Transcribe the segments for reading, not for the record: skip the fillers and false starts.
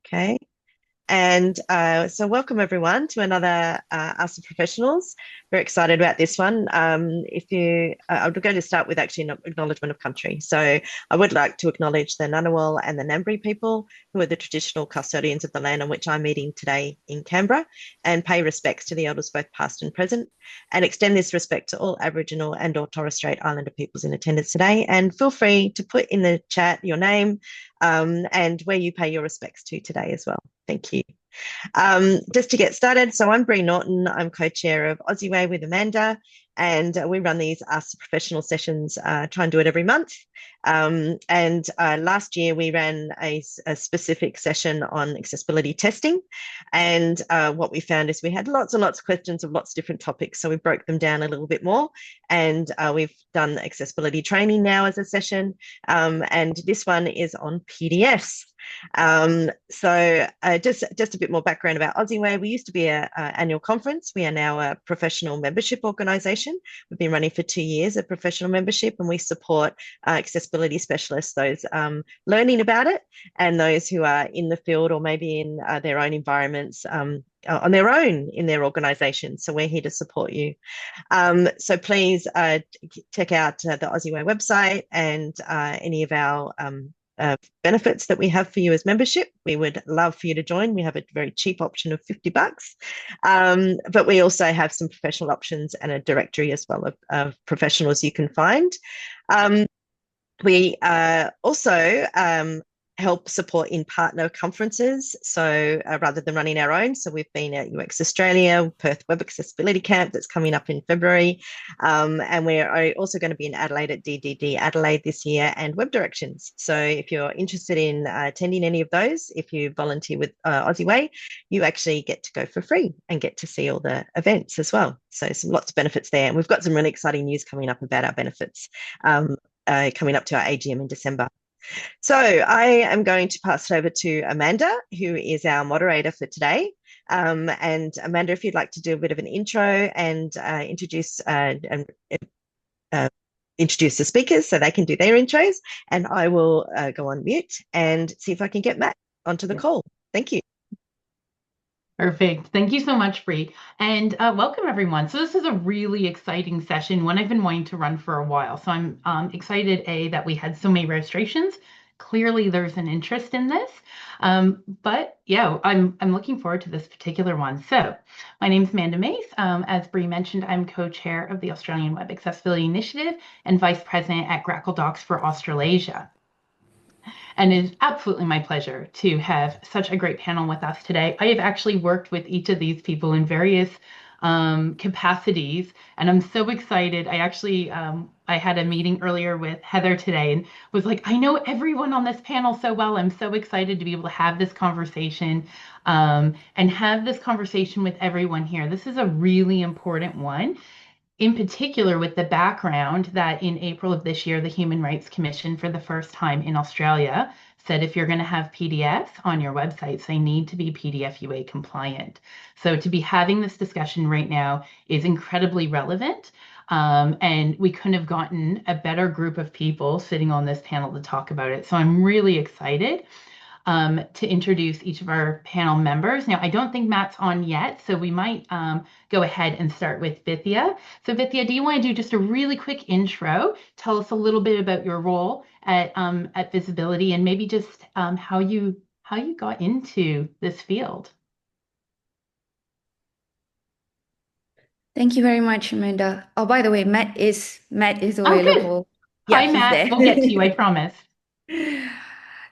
Okay. And so welcome everyone to another Us as Professionals. Very excited about this one. I'm going to start with actually an acknowledgement of country. So I would like to acknowledge the Ngunnawal and the Ngambri people who are the traditional custodians of the land on which I'm meeting today in Canberra, and pay respects to the elders both past and present, and extend this respect to all Aboriginal and or Torres Strait Islander peoples in attendance today. And feel free to put in the chat your name and where you pay your respects to today as well. Thank you. Just to get started, so I'm Bree Norton. I'm co-chair of OZeWAI with Amanda, and we run these Us Professional sessions, try and do it every month. And last year we ran a specific session on accessibility testing. And what we found is we had lots and lots of questions of lots of different topics. So we broke them down a little bit more. And we've done accessibility training now as a session. And this one is on PDFs. Just a bit more background about OZeWAI. We used to be an annual conference. We are now a professional membership organisation. We've been running for 2 years, a professional membership, and we support accessibility specialists, those learning about it, and those who are in the field or maybe in their own environments on their own in their organisation. So we're here to support you. So please check out the OZeWAI website and any of our benefits that we have for you as membership. We would love for you to join. We have a very cheap option of $50, but we also have some professional options and a directory as well of professionals you can find. We also help support in partner conferences. So rather than running our own, so we've been at UX Australia, Perth Web Accessibility Camp that's coming up in February. And we're also going to be in Adelaide at DDD Adelaide this year, and Web Directions. So if you're interested in attending any of those, if you volunteer with OZeWAI, you actually get to go for free and get to see all the events as well. So lots of benefits there. And we've got some really exciting news coming up about our benefits coming up to our AGM in December. So I am going to pass it over to Amanda, who is our moderator for today. And Amanda, if you'd like to do a bit of an intro and introduce the speakers so they can do their intros, and I will go on mute and see if I can get Matt onto the call. Thank you. Perfect. Thank you so much, Bree. And welcome, everyone. So this is a really exciting session, one I've been wanting to run for a while. So I'm excited, that we had so many registrations. Clearly, there's an interest in this. But yeah, I'm looking forward to this particular one. So my name is Amanda Mace. As Bree mentioned, I'm co-chair of the Australian Web Accessibility Initiative and vice president at Grackle Docs for Australasia. And it is absolutely my pleasure to have such a great panel with us today. I have actually worked with each of these people in various capacities, and I'm so excited. I had a meeting earlier with Heather today and was like, I know everyone on this panel so well. I'm so excited to be able to have this conversation and have this conversation with everyone here. This is a really important one, in particular with the background that in April of this year, the Human Rights Commission, for the first time in Australia, said if you're going to have PDFs on your websites, they need to be PDF UA compliant. So to be having this discussion right now is incredibly relevant. And we couldn't have gotten a better group of people sitting on this panel to talk about it. So I'm really excited to introduce each of our panel members. Now, I don't think Matt's on yet, so we might go ahead and start with Vithya. So Vithya, do you want to do just a really quick intro? Tell us a little bit about your role at Visibility and maybe just how you got into this field. Thank you very much, Amanda. Oh, by the way, Matt is available. Oh, good. Hi, Matt. We'll get to you, I promise.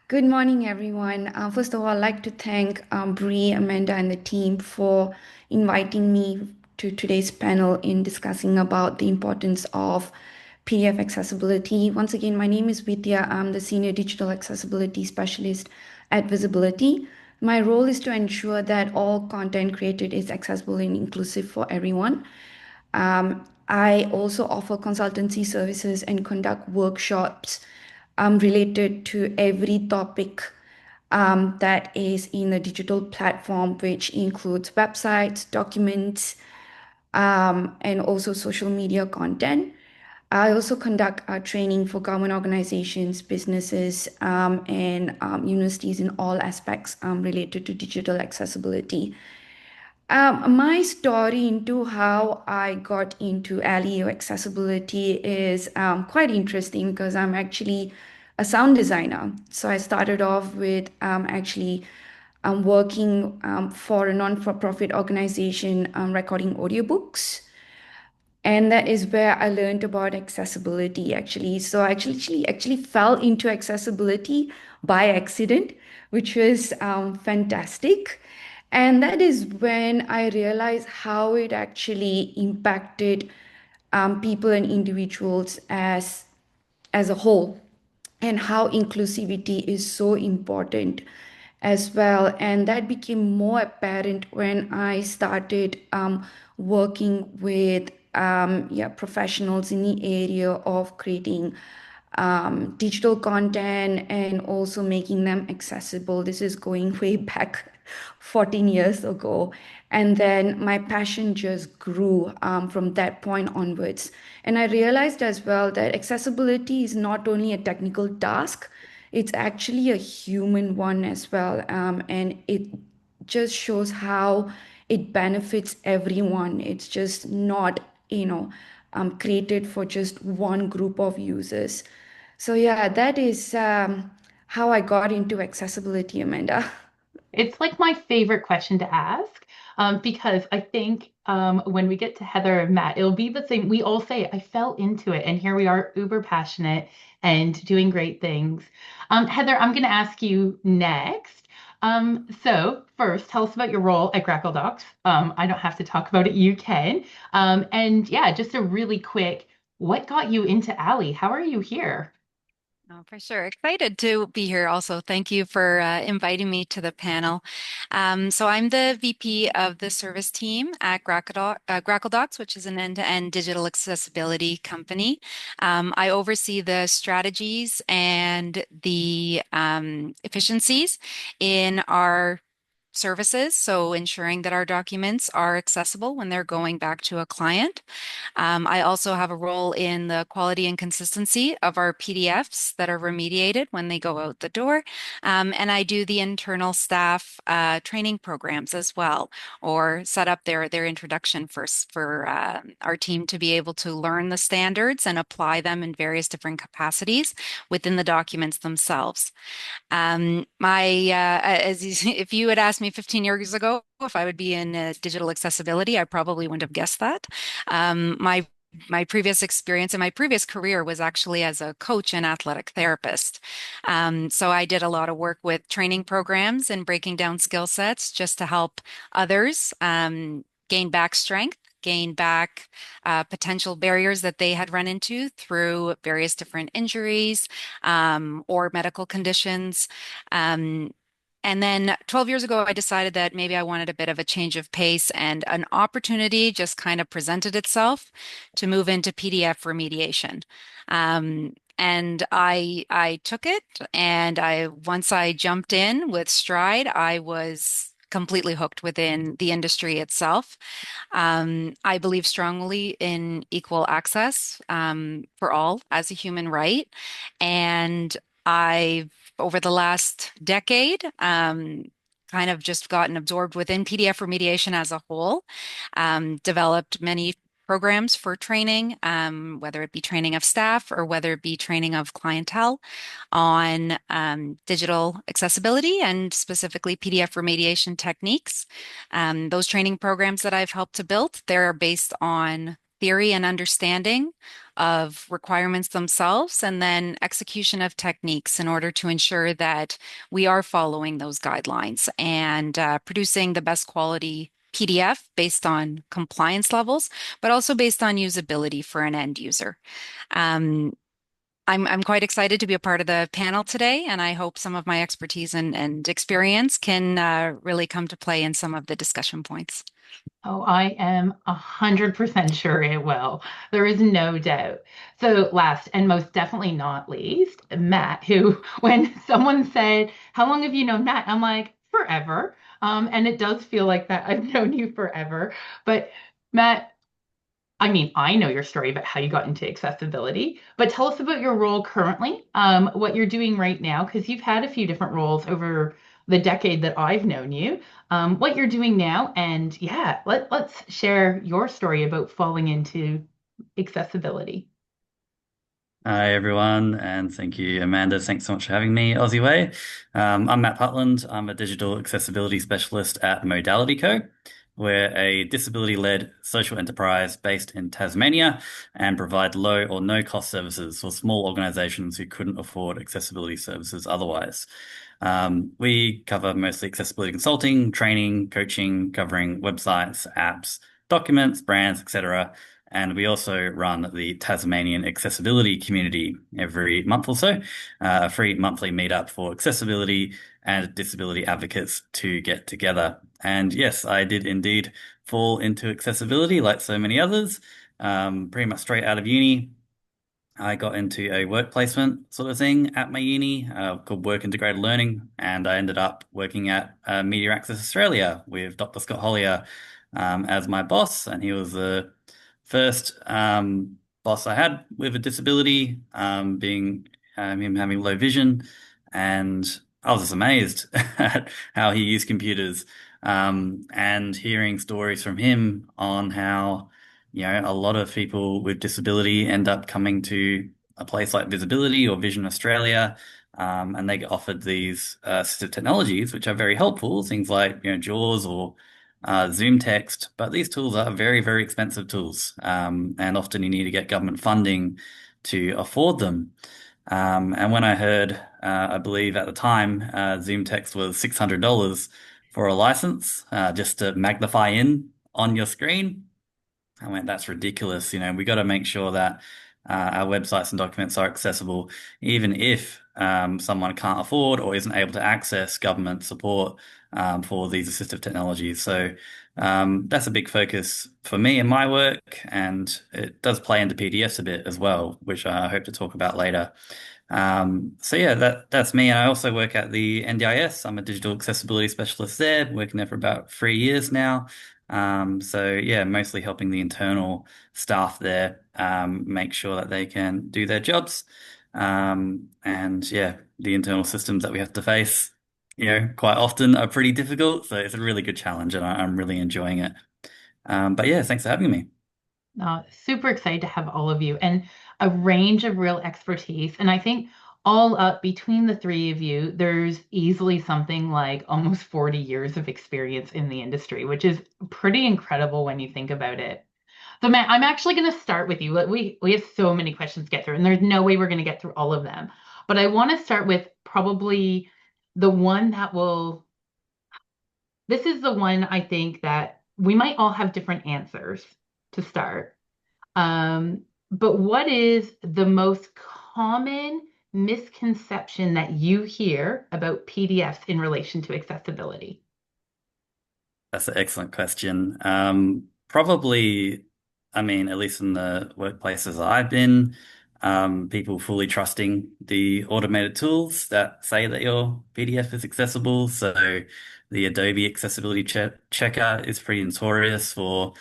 Good morning, everyone. First of all, I'd like to thank Bree, Amanda, and the team for inviting me to today's panel in discussing about the importance of PDF accessibility. Once again, my name is Vidya. I'm the Senior Digital Accessibility Specialist at Visibility. My role is to ensure that all content created is accessible and inclusive for everyone. I also offer consultancy services and conduct workshops related to every topic that is in a digital platform, which includes websites, documents, and also social media content. I also conduct training for government organizations, businesses, and universities in all aspects related to digital accessibility. My story into how I got into LEO accessibility is quite interesting because I'm actually a sound designer. So I started off with actually working for a non-for-profit organization recording audiobooks. And that is where I learned about accessibility actually. So I actually fell into accessibility by accident, which was fantastic. And that is when I realized how it actually impacted people and individuals as a whole, and how inclusivity is so important as well. And that became more apparent when I started working with professionals in the area of creating digital content and also making them accessible. This is going way back 14 years ago. And then my passion just grew from that point onwards. And I realized as well that accessibility is not only a technical task, it's actually a human one as well. And it just shows how it benefits everyone. It's just not, created for just one group of users. So yeah, that is how I got into accessibility, Amanda. It's like my favorite question to ask, because I think when we get to Heather and Matt, it'll be the same. We all say, I fell into it, and here we are, uber passionate and doing great things. Heather, I'm going to ask you next. So first, tell us about your role at Grackle Docs. I don't have to talk about it, you can. And yeah, just a really quick, what got you into Ally? How are you here? Oh, for sure. Excited to be here also. Thank you for inviting me to the panel. So I'm the VP of the service team at Grackle Docs, which is an end-to-end digital accessibility company. I oversee the strategies and the efficiencies in our services, so ensuring that our documents are accessible when they're going back to a client. I also have a role in the quality and consistency of our PDFs that are remediated when they go out the door. And I do the internal staff training programs as well, or set up their introduction for our team to be able to learn the standards and apply them in various different capacities within the documents themselves. If you had asked me 15 years ago if I would be in digital accessibility, I probably wouldn't have guessed that. My previous experience and my previous career was actually as a coach and athletic therapist. So I did a lot of work with training programs and breaking down skill sets just to help others gain back strength, gain back potential barriers that they had run into through various different injuries or medical conditions. Um, and then 12 years ago, I decided that maybe I wanted a bit of a change of pace, and an opportunity just kind of presented itself to move into PDF remediation. And I took it, and once I jumped in with stride, I was completely hooked within the industry itself. I believe strongly in equal access for all as a human right. And I've, over the last decade, kind of just gotten absorbed within PDF remediation as a whole, developed many programs for training, whether it be training of staff or whether it be training of clientele on digital accessibility and specifically PDF remediation techniques. Those training programs that I've helped to build, they're based on theory and understanding of requirements themselves, and then execution of techniques in order to ensure that we are following those guidelines and producing the best quality PDF based on compliance levels, but also based on usability for an end user. Um, I'm quite excited to be a part of the panel today, and I hope some of my expertise and experience can really come to play in some of the discussion points. Oh, I am 100% sure it will. There is no doubt. So, last and most definitely not least, Matt, who, when someone said, how long have you known Matt? I'm like, forever. And it does feel like that. I've known you forever. But, Matt, I mean, I know your story about how you got into accessibility, but tell us about your role currently, what you're doing right now, because you've had a few different roles over the decade that I've known you, what you're doing now, and yeah, let's share your story about falling into accessibility. Hi, everyone, and thank you, Amanda. Thanks so much for having me, OZeWAI. I'm Matt Putland. I'm a digital accessibility specialist at Modality Co. We're a disability-led social enterprise based in Tasmania and provide low or no cost services for small organizations who couldn't afford accessibility services otherwise. We cover mostly accessibility consulting, training, coaching, covering websites, apps, documents, brands, etc. And we also run the Tasmanian Accessibility Community every month or so, a free monthly meetup for accessibility and disability advocates to get together. And yes, I did indeed fall into accessibility like so many others, pretty much straight out of uni. I got into a work placement sort of thing at my uni called Work Integrated Learning, and I ended up working at Media Access Australia with Dr. Scott Hollier as my boss, and he was the first boss I had with a disability, being him having low vision, and I was just amazed at how he used computers, and hearing stories from him on how a lot of people with disability end up coming to a place like Visibility or Vision Australia, and they get offered these assistive technologies, which are very helpful, things like JAWS or Zoom text, but these tools are very, very expensive tools, and often you need to get government funding to afford them. And when I heard, I believe at the time, Zoom text was $600 for a license, just to magnify in on your screen. I went, that's ridiculous. We got to make sure that our websites and documents are accessible, even if someone can't afford or isn't able to access government support for these assistive technologies. So that's a big focus for me in my work, and it does play into PDFs a bit as well, which I hope to talk about later. So yeah, that's me. And I also work at the NDIS. I'm a digital accessibility specialist there, working there for about 3 years now. So yeah, mostly helping the internal staff there make sure that they can do their jobs. And yeah, the internal systems that we have to face, quite often are pretty difficult. So it's a really good challenge, and I'm really enjoying it. But yeah, thanks for having me. Super excited to have all of you and a range of real expertise. And I think all up between the three of you, there's easily something like almost 40 years of experience in the industry, which is pretty incredible when you think about it. So Matt, I'm actually going to start with you. We have so many questions to get through, and there's no way we're going to get through all of them. But I want to start with probably the one that will. This is the one I think that we might all have different answers to start. But what is the most common misconception that you hear about PDFs in relation to accessibility? That's an excellent question. Probably, I mean, at least in the workplaces I've been, people fully trusting the automated tools that say that your PDF is accessible. So the Adobe Accessibility Checker is pretty notorious for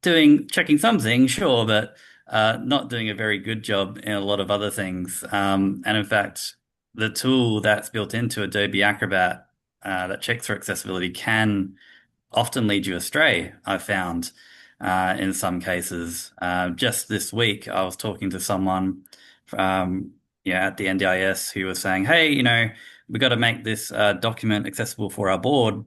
checking some things, sure, but not doing a very good job in a lot of other things. And in fact, the tool that's built into Adobe Acrobat that checks for accessibility can often lead you astray, I've found, in some cases. Just this week, I was talking to someone at the NDIS who was saying, hey, we got to make this document accessible for our board.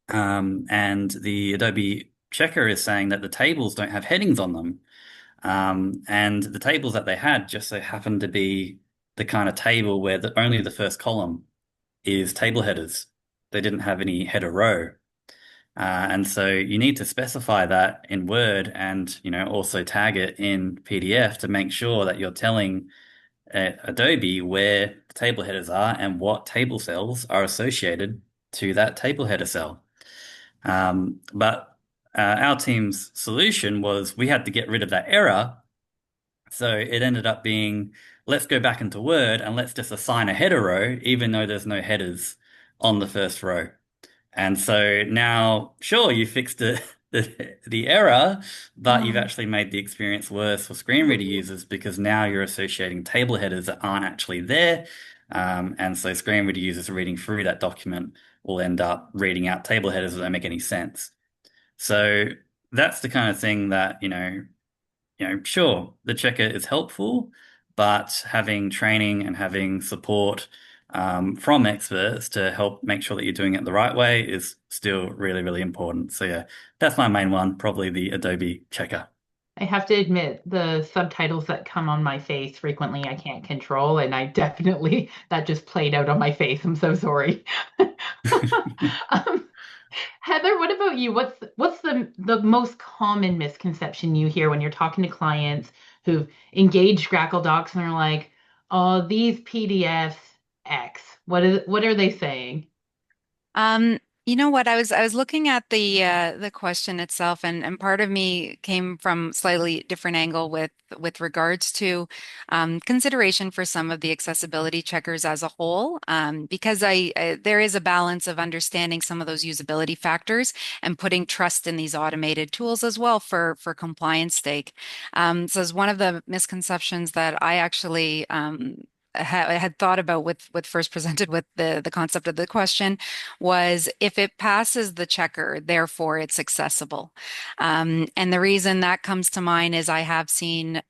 And the Adobe Checker is saying that the tables don't have headings on them. And the tables that they had just so happened to be the kind of table where only the first column is table headers. They didn't have any header row. And so you need to specify that in Word and, also tag it in PDF to make sure that you're telling Adobe where the table headers are and what table cells are associated to that table header cell. But our team's solution was we had to get rid of that error. So it ended up being, let's go back into Word and let's just assign a header row, even though there's no headers on the first row. And so now, sure, you fixed it the error, but you've Um, actually made the experience worse for screen reader users because now you're associating table headers that aren't actually there. And so screen reader users reading through that document will end up reading out table headers that don't make any sense. So that's the kind of thing that, sure, the checker is helpful, but having training and having support from experts to help make sure that you're doing it the right way is still really, really important. So yeah, that's my main one, probably the Adobe checker. I have to admit, the subtitles that come on my face frequently I can't control, and I definitely that just played out on my face. I'm so sorry. Um, Heather, what about you? What's the most common misconception you hear when you're talking to clients who've engaged Grackle Docs and are like, "Oh, these PDFs X." What are they saying? Um, you know what? I was looking at the question itself, and part of me came from slightly different angle with regards to consideration for some of the accessibility checkers as a whole, because there is a balance of understanding some of those usability factors and putting trust in these automated tools as well for compliance sake. So as one of the misconceptions that I actually had thought about with first presented with the concept of the question was if it passes the checker, therefore it's accessible. And the reason that comes to mind is I have seen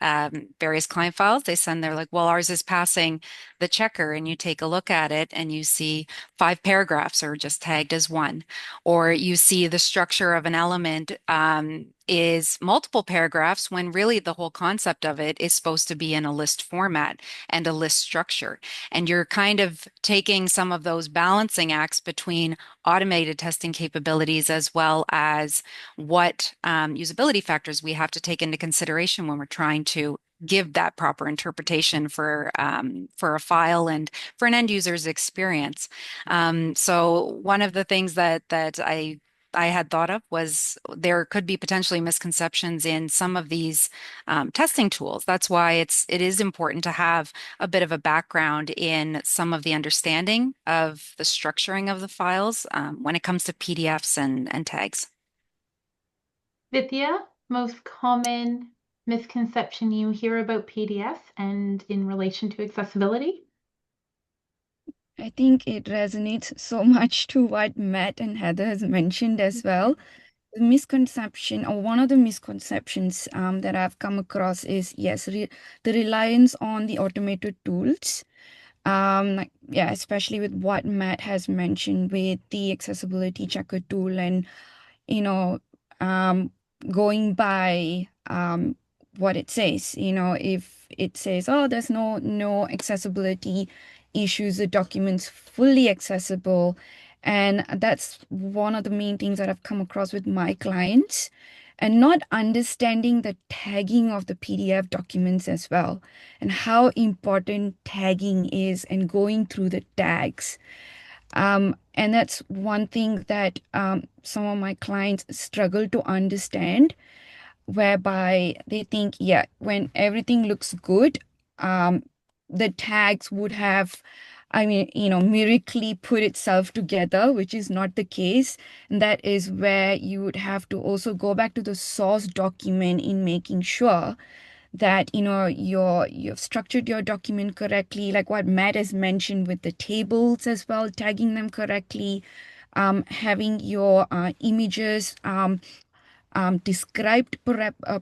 various client files. They send, they're like, well, ours is passing the checker. And you take a look at it and you see 5 paragraphs are just tagged as one. Or you see the structure of an element is multiple paragraphs when really the whole concept of it is supposed to be in a list format and a list structure. And you're kind of taking some of those balancing acts between automated testing capabilities as well as what usability factors we have to take into consideration when we're trying to give that proper interpretation for a file and for an end user's experience. So one of the things that I had thought of was there could be potentially misconceptions in some of these testing tools. That's why it is important to have a bit of a background in some of the understanding of the structuring of the files when it comes to PDFs and tags. Vidya, most common misconception you hear about PDFs and in relation to accessibility? I think it resonates so much to what Matt and Heather has mentioned as well. The misconception, or one of the misconceptions that I've come across is yes, the reliance on the automated tools. Yeah, especially with what Matt has mentioned with the accessibility checker tool and you know, um, going by what it says. If it says, oh, there's no accessibility issues, the document's fully accessible. And that's one of the main things that I've come across with my clients. And not understanding the tagging of the PDF documents as well, and how important tagging is and going through the tags. And that's one thing that some of my clients struggle to understand, whereby they think, yeah, when everything looks good, um, the tags would have, I mean, miraculously put itself together, which is not the case. And that is where you would have to also go back to the source document in making sure that you've structured your document correctly, like what Matt has mentioned with the tables as well, tagging them correctly, having your images described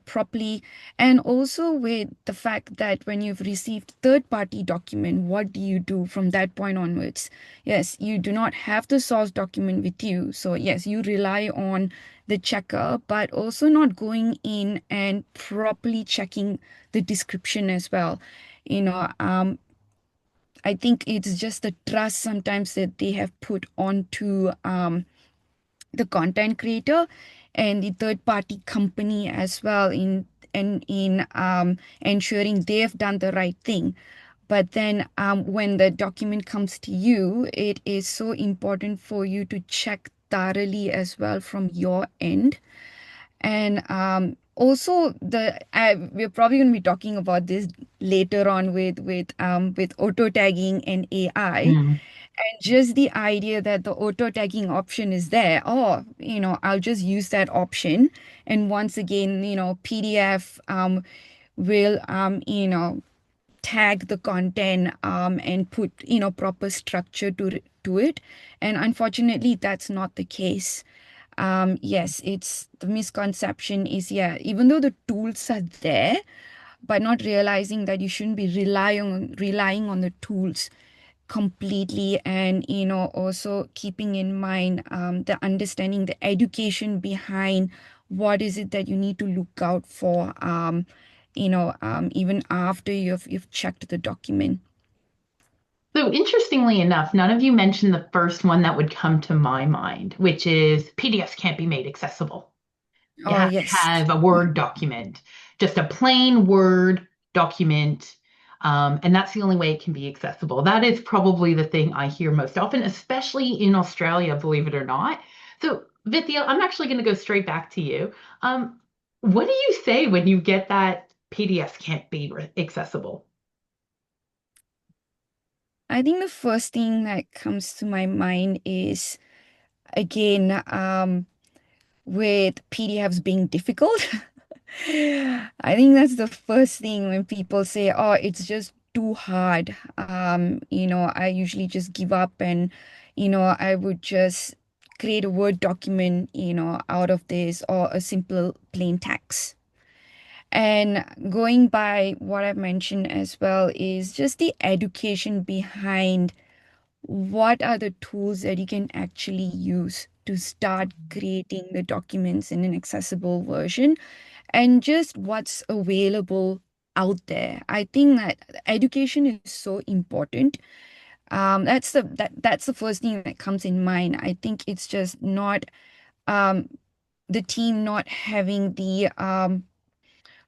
properly, and also with the fact that when you've received third-party document, what do you do from that point onwards? Yes, you do not have the source document with you, so yes, you rely on the checker, but also not going in and properly checking the description as well. You know, I think it's just the trust sometimes that they have put onto the content creator and the third party company as well in ensuring they've done the right thing. But then when the document comes to you, it is so important for you to check thoroughly as well from your end. And also we're probably going to be talking about this later on with auto tagging and AI. And just the idea that the auto tagging option is there, oh, I'll just use that option. And once again, PDF will, tag the content and put, proper structure to it. And unfortunately, that's not the case. Yes, it's the misconception is, yeah, even though the tools are there, but not realizing that you shouldn't be relying on the tools completely, and also keeping in mind the understanding, the education behind what is it that you need to look out for, even after you've checked the document. So interestingly enough, none of you mentioned the first one that would come to my mind, which is PDFs can't be made accessible. You Oh have to yes. have a Word document, just a plain Word document. And that's the only way it can be accessible. That is probably the thing I hear most often, especially in Australia, believe it or not. So, Vithya, I'm actually going to go straight back to you. What do you say when you get that PDFs can't be accessible? I think the first thing that comes to my mind is, again, with PDFs being difficult. I think that's the first thing when people say, oh, it's just too hard. I usually just give up, and, I would just create a Word document, out of this, or a simple plain text. And going by what I've mentioned as well is just the education behind what are the tools that you can actually use to start creating the documents in an accessible version, and just what's available out there. I think that education is so important. That's the first thing that comes in mind. I think it's just not um, the team not having the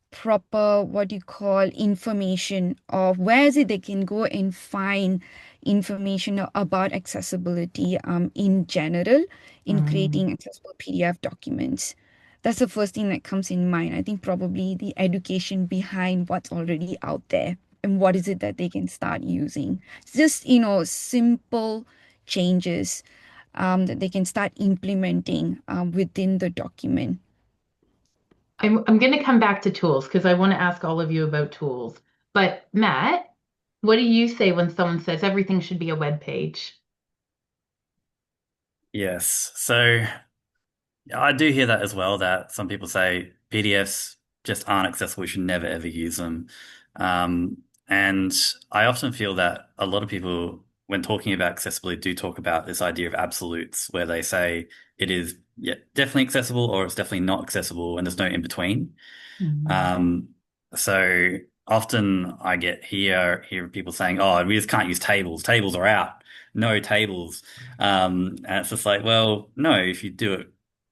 proper, what you call, information of where is it they can go and find information about accessibility in general, in Mm. creating accessible PDF documents. That's the first thing that comes in mind. I think probably the education behind what's already out there and what is it that they can start using. It's just, simple changes that they can start implementing within the document. I'm going to come back to tools because I want to ask all of you about tools. But Matt, what do you say when someone says everything should be a web page? Yes. So I do hear that as well, that some people say PDFs just aren't accessible. We should never ever use them. And I often feel that a lot of people, when talking about accessibility, do talk about this idea of absolutes, where they say it is, yeah, definitely accessible or it's definitely not accessible, and there's no in between. Mhm. Um, so often I hear people saying, "Oh, we just can't use tables. Tables are out. No tables." And it's just like, well, no. If you do it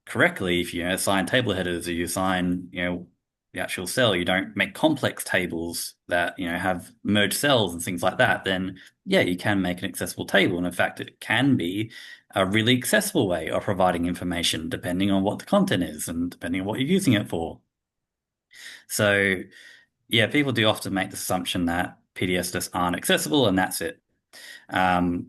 correctly, if you assign table headers or you assign, the actual cell, you don't make complex tables that have merged cells and things like that. Then yeah, you can make an accessible table, and in fact, it can be a really accessible way of providing information, depending on what the content is and depending on what you're using it for. So yeah, people do often make the assumption that PDFs just aren't accessible and that's it. Um,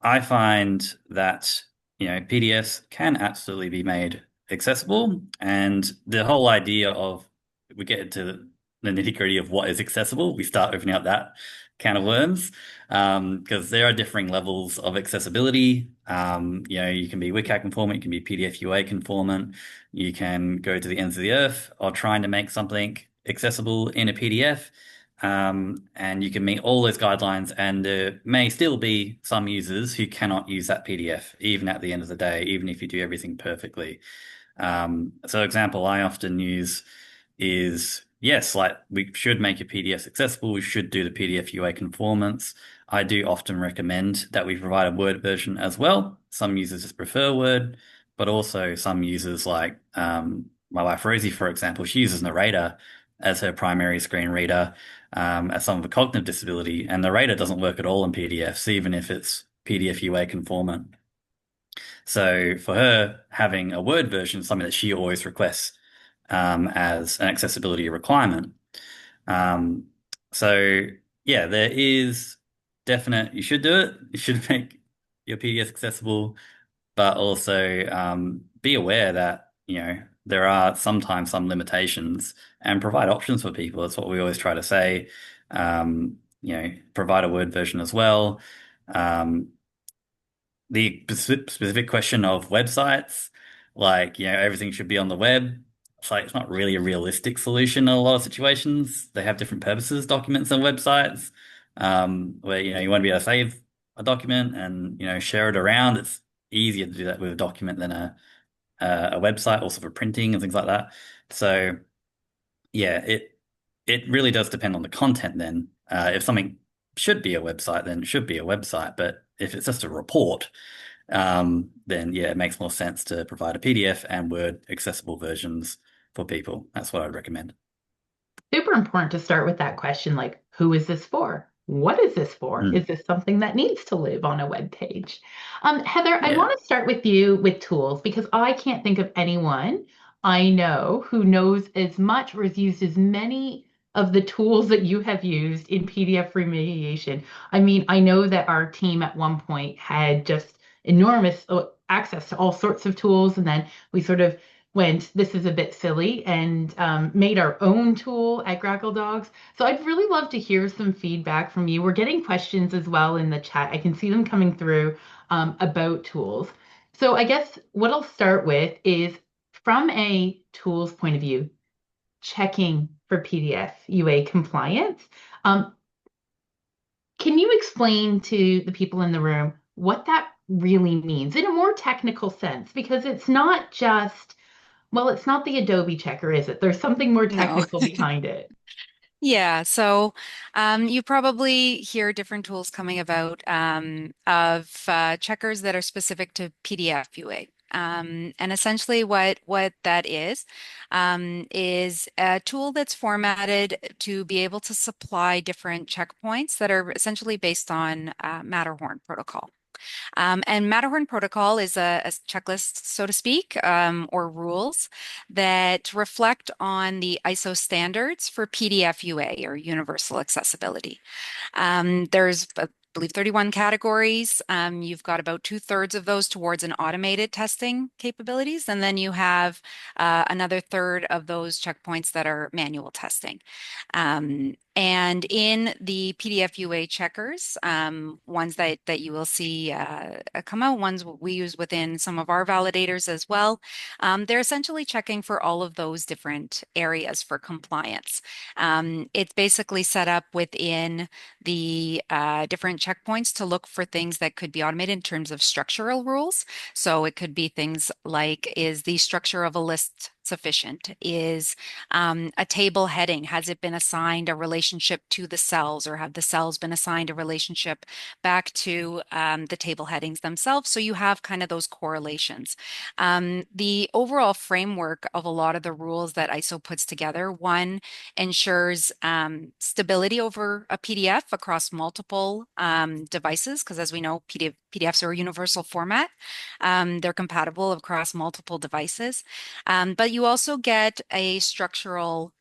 I find that, PDFs can absolutely be made accessible. And the whole idea of, we get into the nitty-gritty of what is accessible, we start opening up that can of worms, because there are differing levels of accessibility. You can be WCAG conformant, you can be PDF UA conformant, you can go to the ends of the earth or trying to make something accessible in a PDF. And you can meet all those guidelines, and there may still be some users who cannot use that PDF, even at the end of the day, even if you do everything perfectly. So example I often use is, yes, like we should make a PDF accessible. We should do the PDF UA conformance. I do often recommend that we provide a Word version as well. Some users just prefer Word, but also some users like my wife Rosie, for example, she uses Narrator as her primary screen reader, as some of a cognitive disability, and Narrator doesn't work at all in PDFs, even if it's PDF UA conformant. So for her, having a Word version is something that she always requests as an accessibility requirement. Um, so yeah, there is definite, you should do it. You should make your PDF accessible, but also be aware that, there are sometimes some limitations and provide options for people. That's what we always try to say. Provide a Word version as well. The specific question of websites, like, everything should be on the web. It's like, it's not really a realistic solution in a lot of situations. They have different purposes, documents and websites, where, you want to be able to save a document and, share it around. It's easier to do that with a document than a website, also for printing and things like that. So yeah, it really does depend on the content then. If something should be a website, then it should be a website. But if it's just a report, then yeah, it makes more sense to provide a PDF and Word accessible versions for people. That's what I'd recommend. Super important to start with that question, like, who is this for? What is this for? Is this something that needs to live on a web page? Heather, I want to start with you with tools, because I can't think of anyone I know who knows as much or has used as many of the tools that you have used in PDF remediation. I mean, I know that our team at one point had just enormous access to all sorts of tools, and then we sort of went, this is a bit silly, and made our own tool at Grackle Dogs. So I'd really love to hear some feedback from you. We're getting questions as well in the chat. I can see them coming through about tools. So I guess what I'll start with is, from a tools point of view, checking for PDF UA compliance. Can you explain to the people in the room what that really means in a more technical sense? Because it's not just, well, it's not the Adobe checker, is it? There's something more No. technical behind it. Yeah, so you probably hear different tools coming about of checkers that are specific to PDF UA. And essentially what that is a tool that's formatted to be able to supply different checkpoints that are essentially based on Matterhorn protocol. And Matterhorn protocol is a checklist, so to speak, or rules that reflect on the ISO standards for PDF UA, or universal accessibility. There's, I believe, 31 categories. You've got about 2/3 of those towards an automated testing capabilities, and then you have another third of those checkpoints that are manual testing. And in the PDF UA checkers, ones that you will see come out, ones we use within some of our validators as well, they're essentially checking for all of those different areas for compliance. It's basically set up within the different checkpoints to look for things that could be automated in terms of structural rules. So it could be things like, is the structure of a list sufficient? Is a table heading, has it been assigned a relationship to the cells, or have the cells been assigned a relationship back to the table headings themselves? So you have kind of those correlations. The overall framework of a lot of the rules that ISO puts together, one, ensures stability over a PDF across multiple devices, because as we know, PDFs are a universal format. They're compatible across multiple devices. But you also get a structural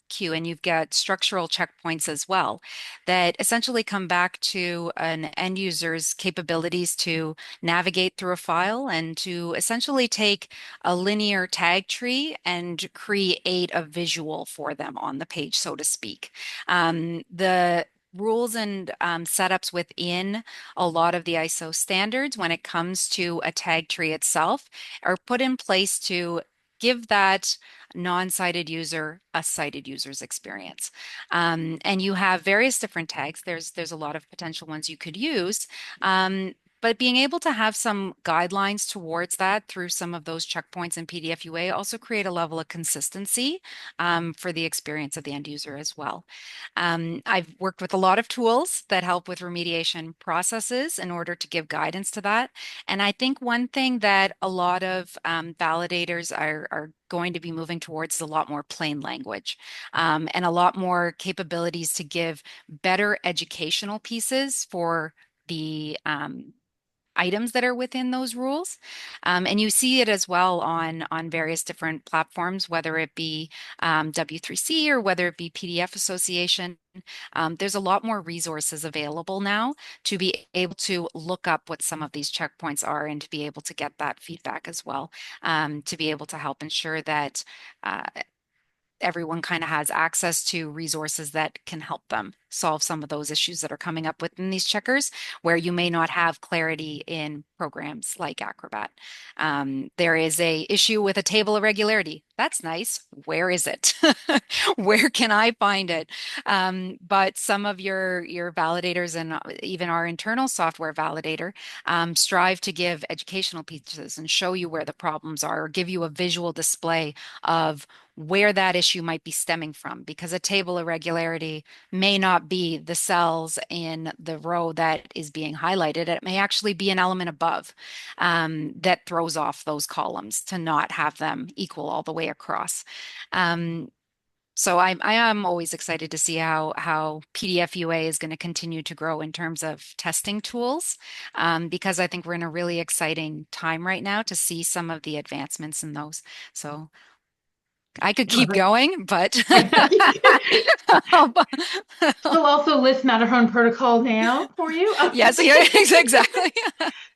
queue, and you've got structural checkpoints as well that essentially come back to an end user's capabilities to navigate through a file and to essentially take a linear tag tree and create a visual for them on the page, so to speak. The rules and setups within a lot of the ISO standards when it comes to a tag tree itself are put in place to give that non-sighted user a sighted user's experience. And you have various different tags. There's a lot of potential ones you could use. But being able to have some guidelines towards that through some of those checkpoints in PDF UA also create a level of consistency for the experience of the end user as well. I've worked with a lot of tools that help with remediation processes in order to give guidance to that. And I think one thing that a lot of validators are going to be moving towards is a lot more plain language and a lot more capabilities to give better educational pieces for the items that are within those rules. And you see it as well on various different platforms, whether it be W3C or whether it be PDF Association. There's a lot more resources available now to be able to look up what some of these checkpoints are and to be able to get that feedback as well, to be able to help ensure that everyone kind of has access to resources that can help them solve some of those issues that are coming up within these checkers where you may not have clarity in programs like Acrobat. There is a issue with a table of regularity. That's nice. Where is it? Where can I find it? But some of your validators and even our internal software validator strive to give educational pieces and show you where the problems are or give you a visual display of where that issue might be stemming from, because a table irregularity may not be the cells in the row that is being highlighted. It may actually be an element above that throws off those columns to not have them equal all the way across. So I am always excited to see how PDF UA is going to continue to grow in terms of testing tools, because I think we're in a really exciting time right now to see some of the advancements in those. So I could keep going, but we'll also list Matterhorn protocol now for you. Yes, exactly.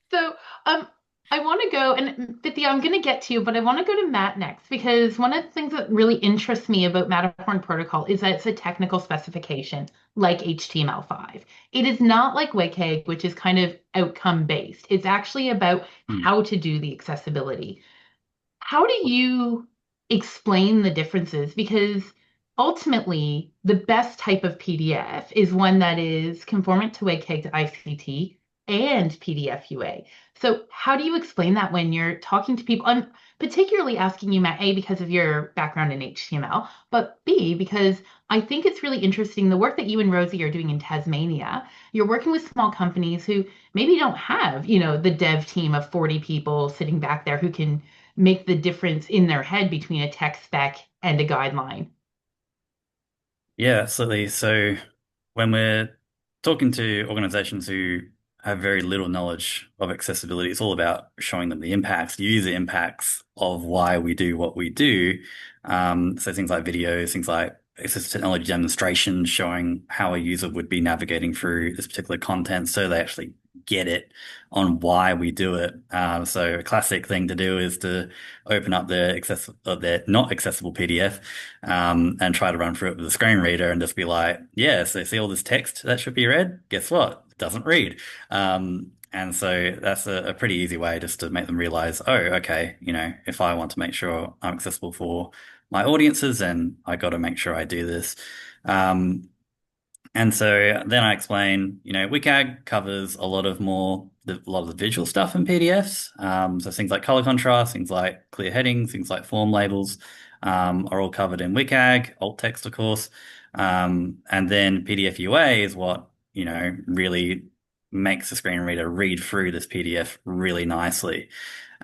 So I want to go, and Vidya, I'm going to get to you, but I want to go to Matt next, because one of the things that really interests me about Matterhorn protocol is that it's a technical specification like HTML5. It is not like WCAG, which is kind of outcome based. It's actually about how to do the accessibility. How do you explain the differences? Because ultimately, the best type of PDF is one that is conformant to WCAG to ICT and PDF UA. So how do you explain that when you're talking to people? I'm particularly asking you, Matt, A, because of your background in HTML, but B, because I think it's really interesting the work that you and Rosie are doing in Tasmania. You're working with small companies who maybe don't have, the dev team of 40 people sitting back there who can make the difference in their head between a tech spec and a guideline. Yeah, absolutely. So when we're talking to organizations who have very little knowledge of accessibility, it's all about showing them the impacts, user impacts of why we do what we do. So things like videos, things like assistive technology demonstrations showing how a user would be navigating through this particular content so they actually get it on why we do it. So a classic thing to do is to open up their not accessible PDF and try to run through it with a screen reader and just be like, yeah, so see all this text that should be read? Guess what? It doesn't read. And so that's a pretty easy way just to make them realize, oh, okay, if I want to make sure I'm accessible for my audiences, then I got to make sure I do this. And so then I explain, WCAG covers a lot of the visual stuff in PDFs. So things like color contrast, things like clear headings, things like form labels are all covered in WCAG, alt text, of course. And then PDF UA is what, really makes the screen reader read through this PDF really nicely.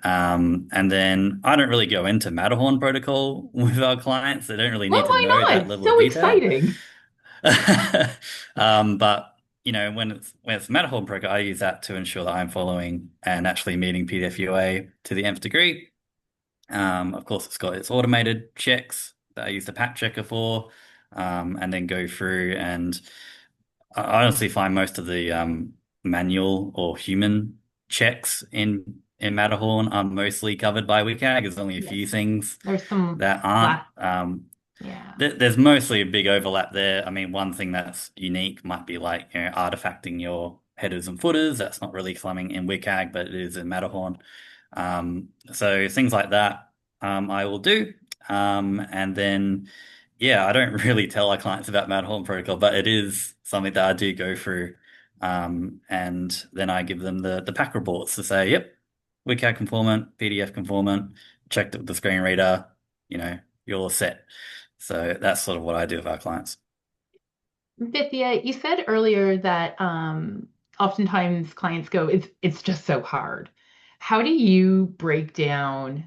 And then I don't really go into Matterhorn protocol with our clients. They don't really need to know that level of detail. So exciting. But when it's Matterhorn protocol, I use that to ensure that I'm following and actually meeting PDF UA to the nth degree. Of course, it's got its automated checks that I use the pack checker for, and then go through, and I honestly find most of the manual or human checks in Matterhorn are mostly covered by WCAG. There's only a few things There's some that aren't. Yeah. There's mostly a big overlap there. I mean, one thing that's unique might be like, artifacting your headers and footers. That's not really coming in WCAG, but it is in Matterhorn. So things like that, I will do. And then, I don't really tell our clients about Matterhorn protocol, but it is something that I do go through. And then I give them the pack reports to say, yep, WCAG conformant, PDF conformant, checked it with the screen reader, you're all set. So that's sort of what I do with our clients. Vidya, you said earlier that oftentimes clients go, it's just so hard. How do you break down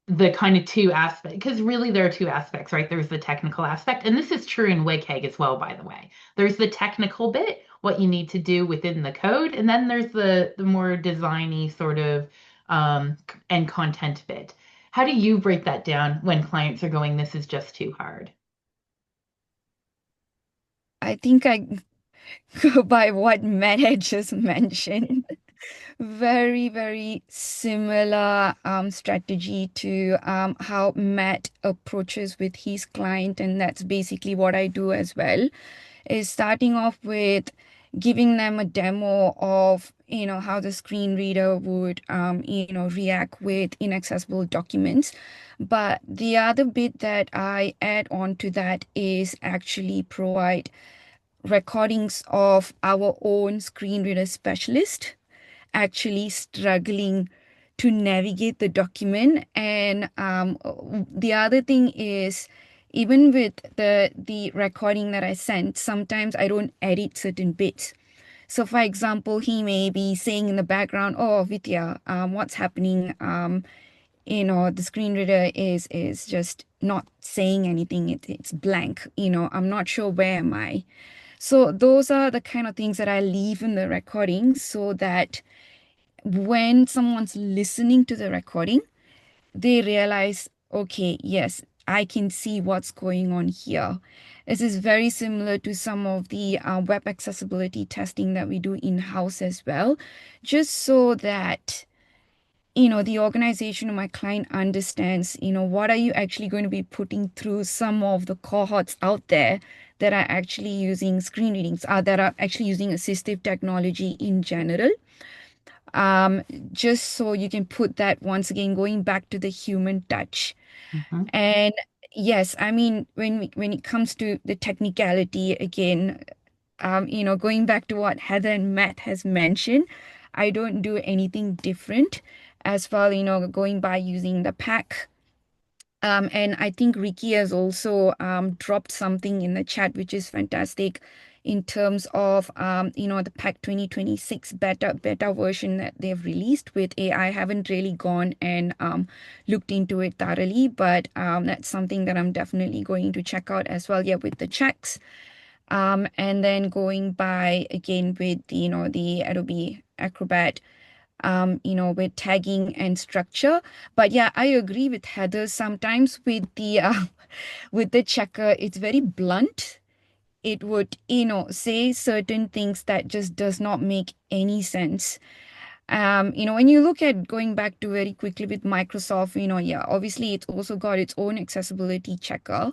the kind of two aspects? Because really there are two aspects, right? There's the technical aspect, and this is true in WCAG as well, by the way. There's the technical bit what you need to do within the code. And then there's the more designy sort of and content bit. How do you break that down when clients are going, this is just too hard? I think I go by what Matt had just mentioned. Very, very similar strategy to how Matt approaches with his client, and that's basically what I do as well. Is starting off with giving them a demo of how the screen reader would react with inaccessible documents. But the other bit that I add on to that is actually provide recordings of our own screen reader specialist actually struggling to navigate the document. And the other thing is, even with the recording that I sent, sometimes I don't edit certain bits. So, for example, he may be saying in the background, "Oh, Vidya, what's happening? The screen reader is just not saying anything. It's blank. I'm not sure where am I." So those are the kind of things that I leave in the recording so that when someone's listening to the recording, they realize, okay, yes, I can see what's going on here. This is very similar to some of the web accessibility testing that we do in-house as well, just so that the organization or my client understands, what are you actually going to be putting through some of the cohorts out there that are actually using screen readings, that are actually using assistive technology in general. Um, just so you can put that once again, going back to the human touch. Mhm. And yes, I mean, when it comes to the technicality again, going back to what Heather and Matt has mentioned, I don't do anything different as well, going by using the pack. And I think Ricky has also dropped something in the chat, which is fantastic in terms of the Pack 2026 beta version that they've released with AI. I haven't really gone and looked into it thoroughly, but that's something that I'm definitely going to check out as well. Yeah, with the checks. And then going by again with the Adobe Acrobat with tagging and structure. But yeah, I agree with Heather. Sometimes with the with the checker, it's very blunt. It would, say certain things that just does not make any sense. When you look at going back to very quickly with Microsoft, yeah, obviously it's also got its own accessibility checker,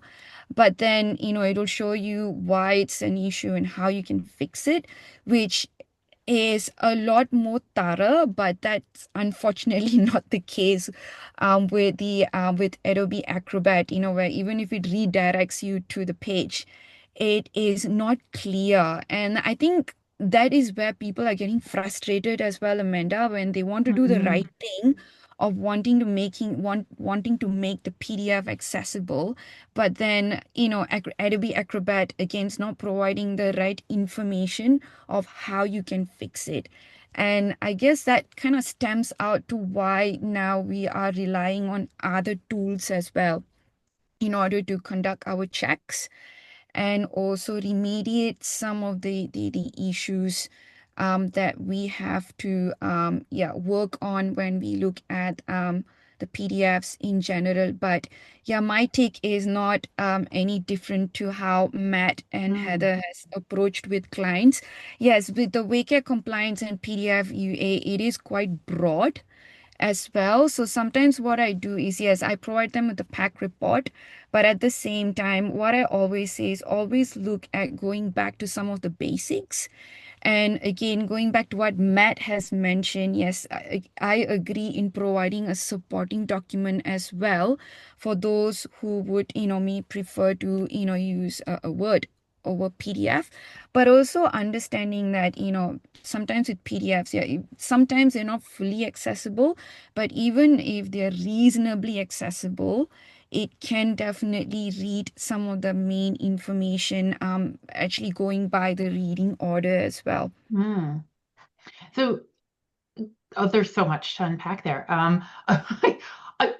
but then, it'll show you why it's an issue and how you can fix it, which is a lot more thorough, but that's unfortunately not the case with Adobe Acrobat, where even if it redirects you to the page, it is not clear. And I think that is where people are getting frustrated as well, Amanda, when they want to do the Mhm. right thing of wanting to make the PDF accessible, but then Adobe Acrobat again is not providing the right information of how you can fix it. And I guess that kind of stems out to why now we are relying on other tools as well in order to conduct our checks and also remediate some of the issues that we have to work on when we look at the PDFs in general. But yeah, my take is not any different to how Matt and Mm. Heather has approached with clients. Yes, with the WCAG compliance and PDF UA, it is quite broad as well. So sometimes what I do is, yes, I provide them with the pack report, but at the same time, what I always say is always look at going back to some of the basics. And again, going back to what Matt has mentioned, yes, I agree in providing a supporting document as well for those who would, may prefer to, use a Word over PDF, but also understanding that, sometimes with PDFs, yeah, sometimes they're not fully accessible, but even if they're reasonably accessible, it can definitely read some of the main information, actually going by the reading order as well. Mm. So, oh, there's so much to unpack there.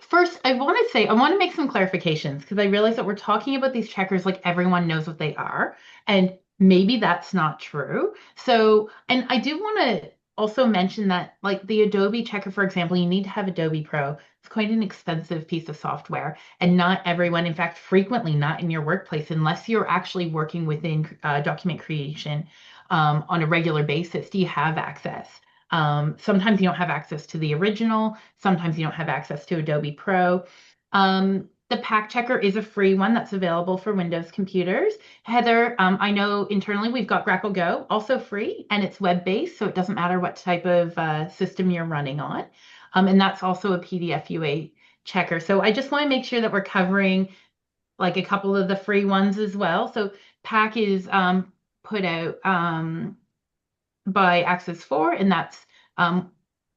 First, I want to say, I want to make some clarifications because I realize that we're talking about these checkers like everyone knows what they are. And maybe that's not true. So, and I do want to also mention that, like the Adobe Checker, for example, you need to have Adobe Pro. It's quite an expensive piece of software, and not everyone, in fact, frequently not in your workplace, unless you're actually working within document creation on a regular basis, do you have access. Sometimes you don't have access to the original, sometimes you don't have access to Adobe Pro. The Pack Checker is a free one that's available for Windows computers. Heather, I know internally we've got Grackle Go, also free, and it's web-based, so it doesn't matter what type of system you're running on. And that's also a PDF UA checker. So I just want to make sure that we're covering like a couple of the free ones as well. So Pack is put out by Access 4, and that's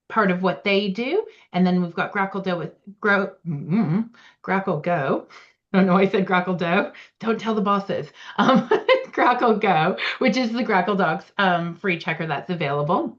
part of what they do. And then we've got Grackle Dough with Grackle Go. I don't know why I said Grackle Dough. Don't tell the bosses. Grackle Go, which is the Grackle Dogs free checker that's available.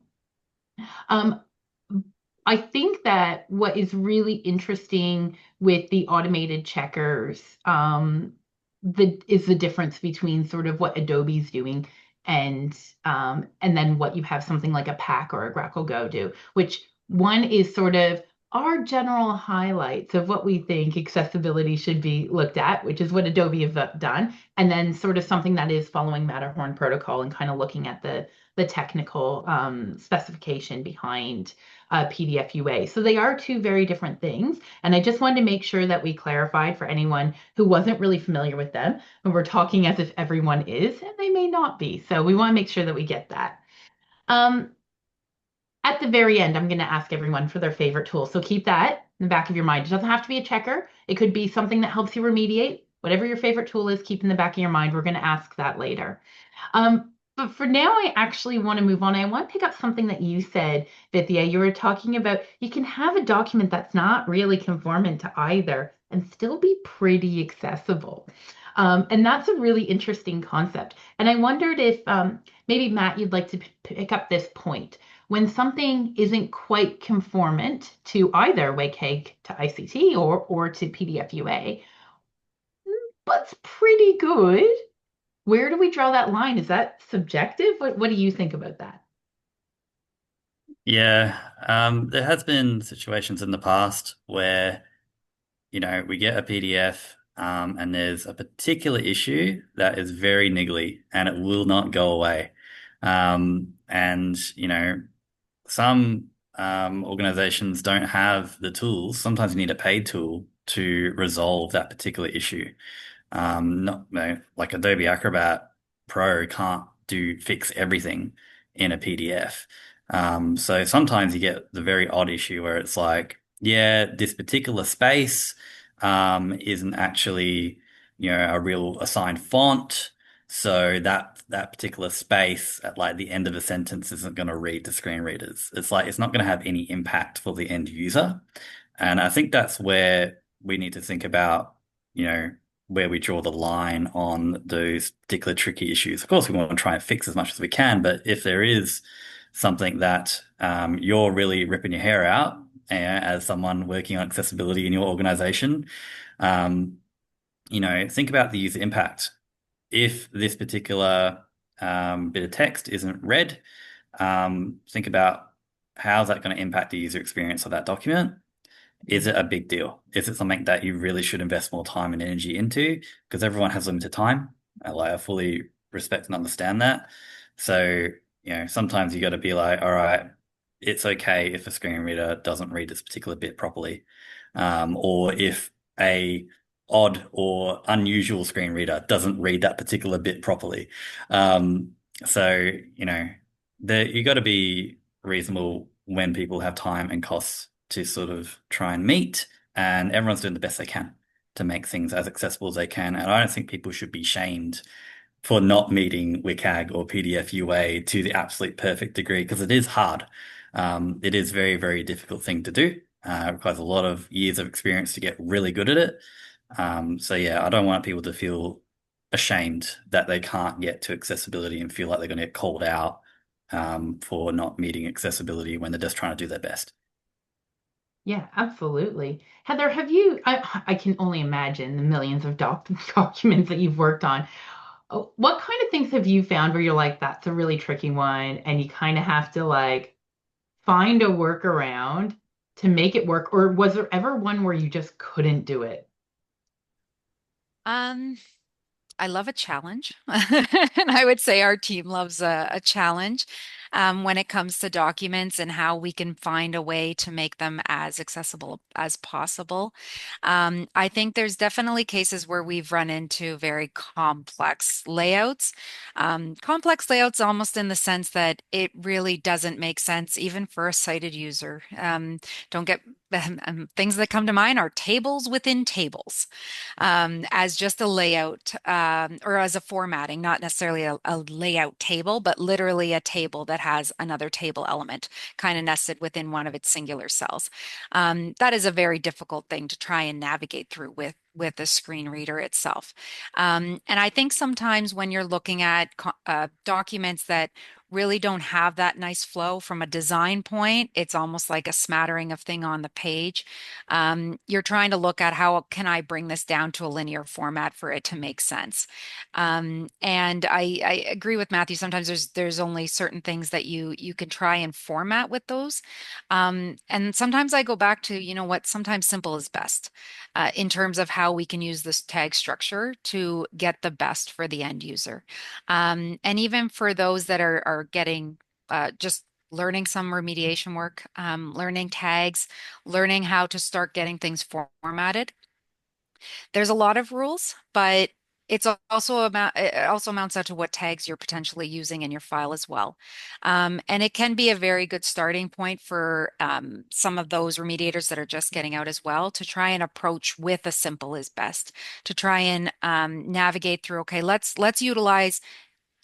I think that what is really interesting with the automated checkers is the difference between sort of what Adobe's doing and then what you have something like a Pack or a Grackle Go do, which one is sort of our general highlights of what we think accessibility should be looked at, which is what Adobe have done, and then sort of something that is following Matterhorn protocol and kind of looking at the technical specification behind PDF UA. So they are two very different things. And I just wanted to make sure that we clarified for anyone who wasn't really familiar with them. And we're talking as if everyone is, and they may not be. So we want to make sure that we get that. At the very end, I'm going to ask everyone for their favorite tool. So keep that in the back of your mind. It doesn't have to be a checker. It could be something that helps you remediate. Whatever your favorite tool is, keep in the back of your mind. We're going to ask that later. But for now, I actually want to move on. I want to pick up something that you said, Vithya. You were talking about you can have a document that's not really conformant to either and still be pretty accessible. And that's a really interesting concept. And I wondered if maybe, Matt, you'd like to pick up this point. When something isn't quite conformant to either WCAG to ICT or to PDF UA, but's pretty good. Where do we draw that line? Is that subjective? What do you think about that? Yeah, there has been situations in the past where, we get a PDF and there's a particular issue that is very niggly and it will not go away. And, some organizations don't have the tools. Sometimes you need a paid tool to resolve that particular issue. Not like Adobe Acrobat Pro can't fix everything in a PDF. So sometimes you get the very odd issue where it's like, yeah, this particular space isn't actually, a real assigned font. So that particular space at like the end of a sentence isn't going to read to screen readers. It's like it's not going to have any impact for the end user. And I think that's where we need to think about, where we draw the line on those particular tricky issues. Of course, we want to try and fix as much as we can, but if there is something that you're really ripping your hair out as someone working on accessibility in your organization, think about the user impact. If this particular bit of text isn't read, think about how's that going to impact the user experience of that document. Is it a big deal? Is it something that you really should invest more time and energy into? Because everyone has limited time. I fully respect and understand that. So, sometimes you got to be like, all right, it's okay if a screen reader doesn't read this particular bit properly. Or if a odd or unusual screen reader doesn't read that particular bit properly. So, you got to be reasonable when people have time and costs to sort of try and meet, and everyone's doing the best they can to make things as accessible as they can. And I don't think people should be shamed for not meeting WCAG or PDF UA to the absolute perfect degree, because it is hard. It is very, very difficult thing to do. It requires a lot of years of experience to get really good at it. So yeah, I don't want people to feel ashamed that they can't get to accessibility and feel like they're going to get called out for not meeting accessibility when they're just trying to do their best. Yeah, absolutely. Heather, I can only imagine the millions of documents that you've worked on. what kind of things have you found where you're like, that's a really tricky one, and you kind of have to like find a workaround to make it work? Or was there ever one where you just couldn't do it? Um, I love a challenge. And I would say our team loves a challenge when it comes to documents and how we can find a way to make them as accessible as possible. I think there's definitely cases where we've run into very complex layouts. Complex layouts almost in the sense that it really doesn't make sense even for a sighted user. Don't get things that come to mind are tables within tables as just a layout or as a formatting, not necessarily a layout table, but literally a table that has another table element kind of nested within one of its singular cells. That is a very difficult thing to try and navigate through with the screen reader itself. And I think sometimes when you're looking at documents that really don't have that nice flow from a design point, it's almost like a smattering of thing on the page. You're trying to look at how can I bring this down to a linear format for it to make sense. And I agree with Matthew. Sometimes there's only certain things that you can try and format with those. And sometimes I go back to, you know what, sometimes simple is best in terms of how we can use this tag structure to get the best for the end user. And even for those that are getting just learning some remediation work, learning tags, learning how to start getting things formatted. There's a lot of rules, but it also amounts out to what tags you're potentially using in your file as well. And it can be a very good starting point for some of those remediators that are just getting out as well to try and approach with a simple is best to try and navigate through. Okay, let's utilize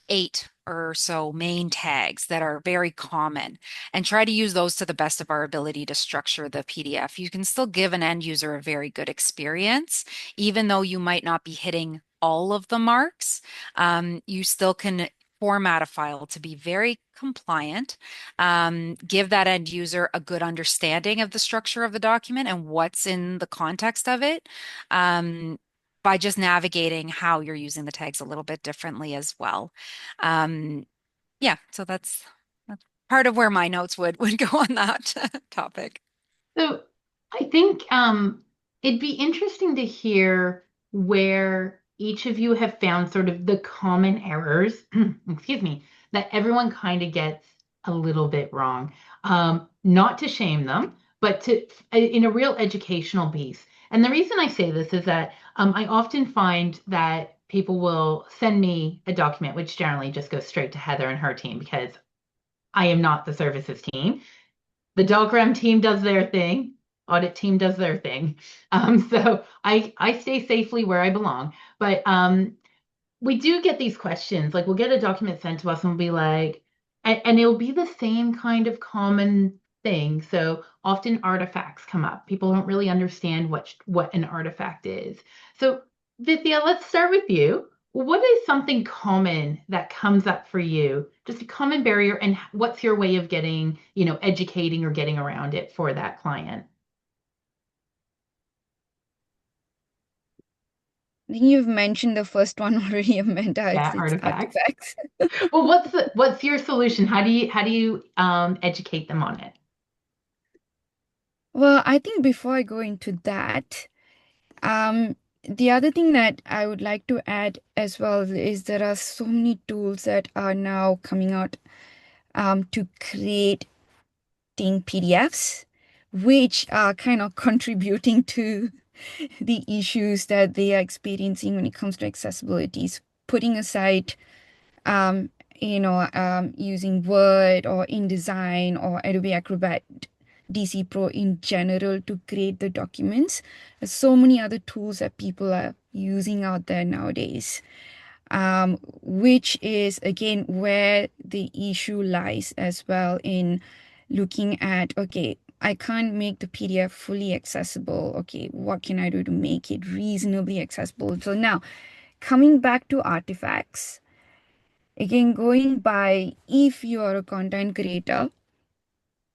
8 or so main tags that are very common and try to use those to the best of our ability to structure the PDF. You can still give an end user a very good experience, even though you might not be hitting all of the marks. You still can format a file to be very compliant, give that end user a good understanding of the structure of the document and what's in the context of it. By just navigating how you're using the tags a little bit differently as well. Um, yeah, so that's part of where my notes would go on that topic. So I think it'd be interesting to hear where each of you have found sort of the common errors, excuse me, that everyone kind of gets a little bit wrong. Not to shame them, but to in a real educational piece. And the reason I say this is that I often find that people will send me a document, which generally just goes straight to Heather and her team because I am not the services team. The Delgram team does their thing, audit team does their thing. So I stay safely where I belong. But we do get these questions. Like we'll get a document sent to us and we'll be like, and it'll be the same kind of common thing. So often artifacts come up. People don't really understand what an artifact is. So Vithya, let's start with you. What is something common that comes up for you? Just a common barrier, and what's your way of getting, educating or getting around it for that client? I think you've mentioned the first one already, Amanda. Yeah, It's artifacts. artifacts. Well, what's your solution? How do you educate them on it? Well, I think before I go into that, the other thing that I would like to add as well is there are so many tools that are now coming out to creating PDFs, which are kind of contributing to the issues that they are experiencing when it comes to accessibilities. Putting aside, um, using Word or InDesgn or Adobe Acrobat DC Pro in general to create the documents. There's so many other tools that people are using out there nowadays, which is again where the issue lies as well in looking at, okay, I can't make the PDF fully accessible. Okay, what can I do to make it reasonably accessible? So now, coming back to artifacts, again, going by if you are a content creator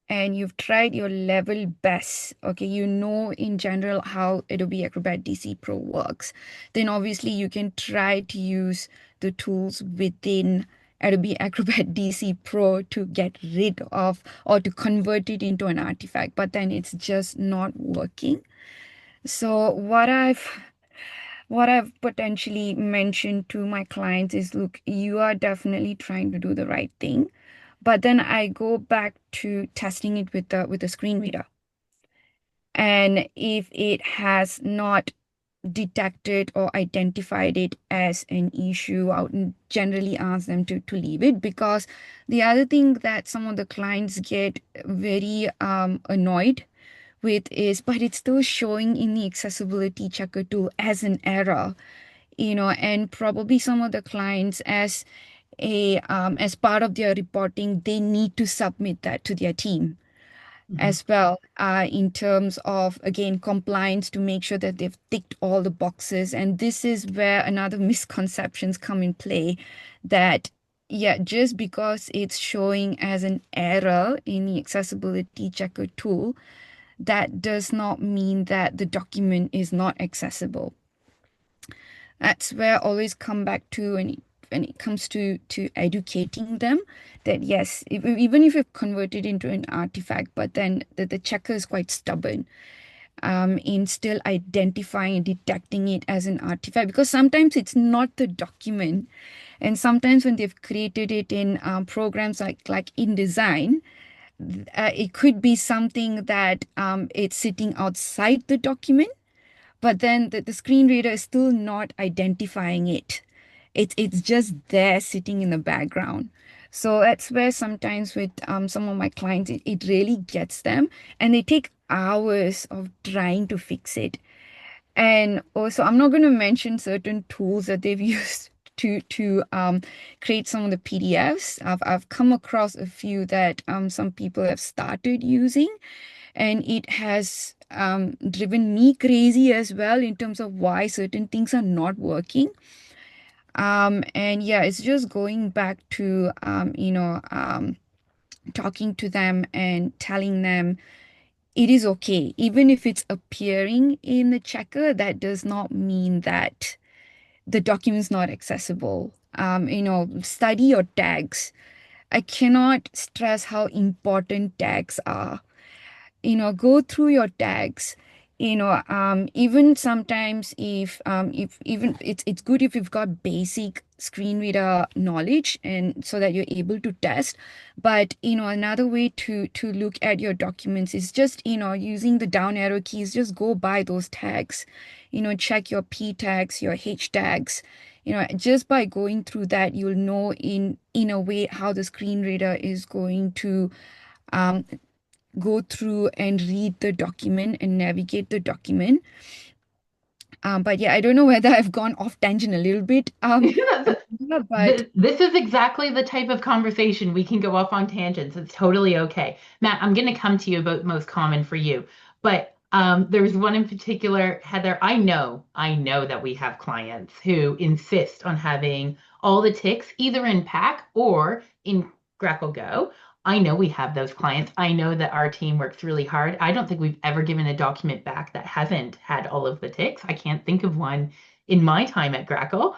and you've tried your level best, okay, in general how Adobe Acrobat DC Pro works, then obviously you can try to use the tools within Adobe Acrobat DC Pro to get rid of or to convert it into an artifact, but then it's just not working. So what I've potentially mentioned to my clients is, look, you are definitely trying to do the right thing, but then I go back to testing it with the screen reader. And if it has not detected or identified it as an issue, I would generally ask them to leave it, because the other thing that some of the clients get very annoyed with is, but it's still showing in the accessibility checker tool as an error, and probably some of the clients, as part of their reporting, they need to submit that to their team as well, in terms of, again, compliance, to make sure that they've ticked all the boxes. And this is where another misconceptions come in play, that yeah, just because it's showing as an error in the accessibility checker tool, that does not mean that the document is not accessible. That's where I always come back to when it comes to educating them, that yes, even if you've converted into an artifact, but then the checker is quite stubborn in still identifying and detecting it as an artifact, because sometimes it's not the document, and sometimes when they've created it in programs like InDesgin, it could be something that it's sitting outside the document, but then the screen reader is still not identifying it. It's just there sitting in the background. So that's where sometimes with some of my clients, it really gets them, and they take hours of trying to fix it. And also, I'm not going to mention certain tools that they've used to create some of the PDFs. I've come across a few that some people have started using, and it has driven me crazy as well in terms of why certain things are not working. And yeah, it's just going back to talking to them and telling them it is okay. Even if it's appearing in the checker, that does not mean that the document is not accessible. Study your tags. I cannot stress how important tags are. Go through your tags. Even sometimes, if even it's good if you've got basic screen reader knowledge, and so that you're able to test. But another way to look at your documents is just using the down arrow keys. Just go by those tags. Check your P tags, your H tags. Just by going through that, you'll know in a way how the screen reader is going to um, go through and read the document and navigate the document. But yeah, I don't know whether I've gone off tangent a little bit. But This is exactly the type of conversation we can go off on tangents. It's totally okay. Matt, I'm going to come to you about most common for you, but there's one in particular, Heather. I know that we have clients who insist on having all the ticks either in Pack or in Grackle Go. I know we have those clients. I know that our team works really hard. I don't think we've ever given a document back that hasn't had all of the ticks. I can't think of one in my time at Grackle.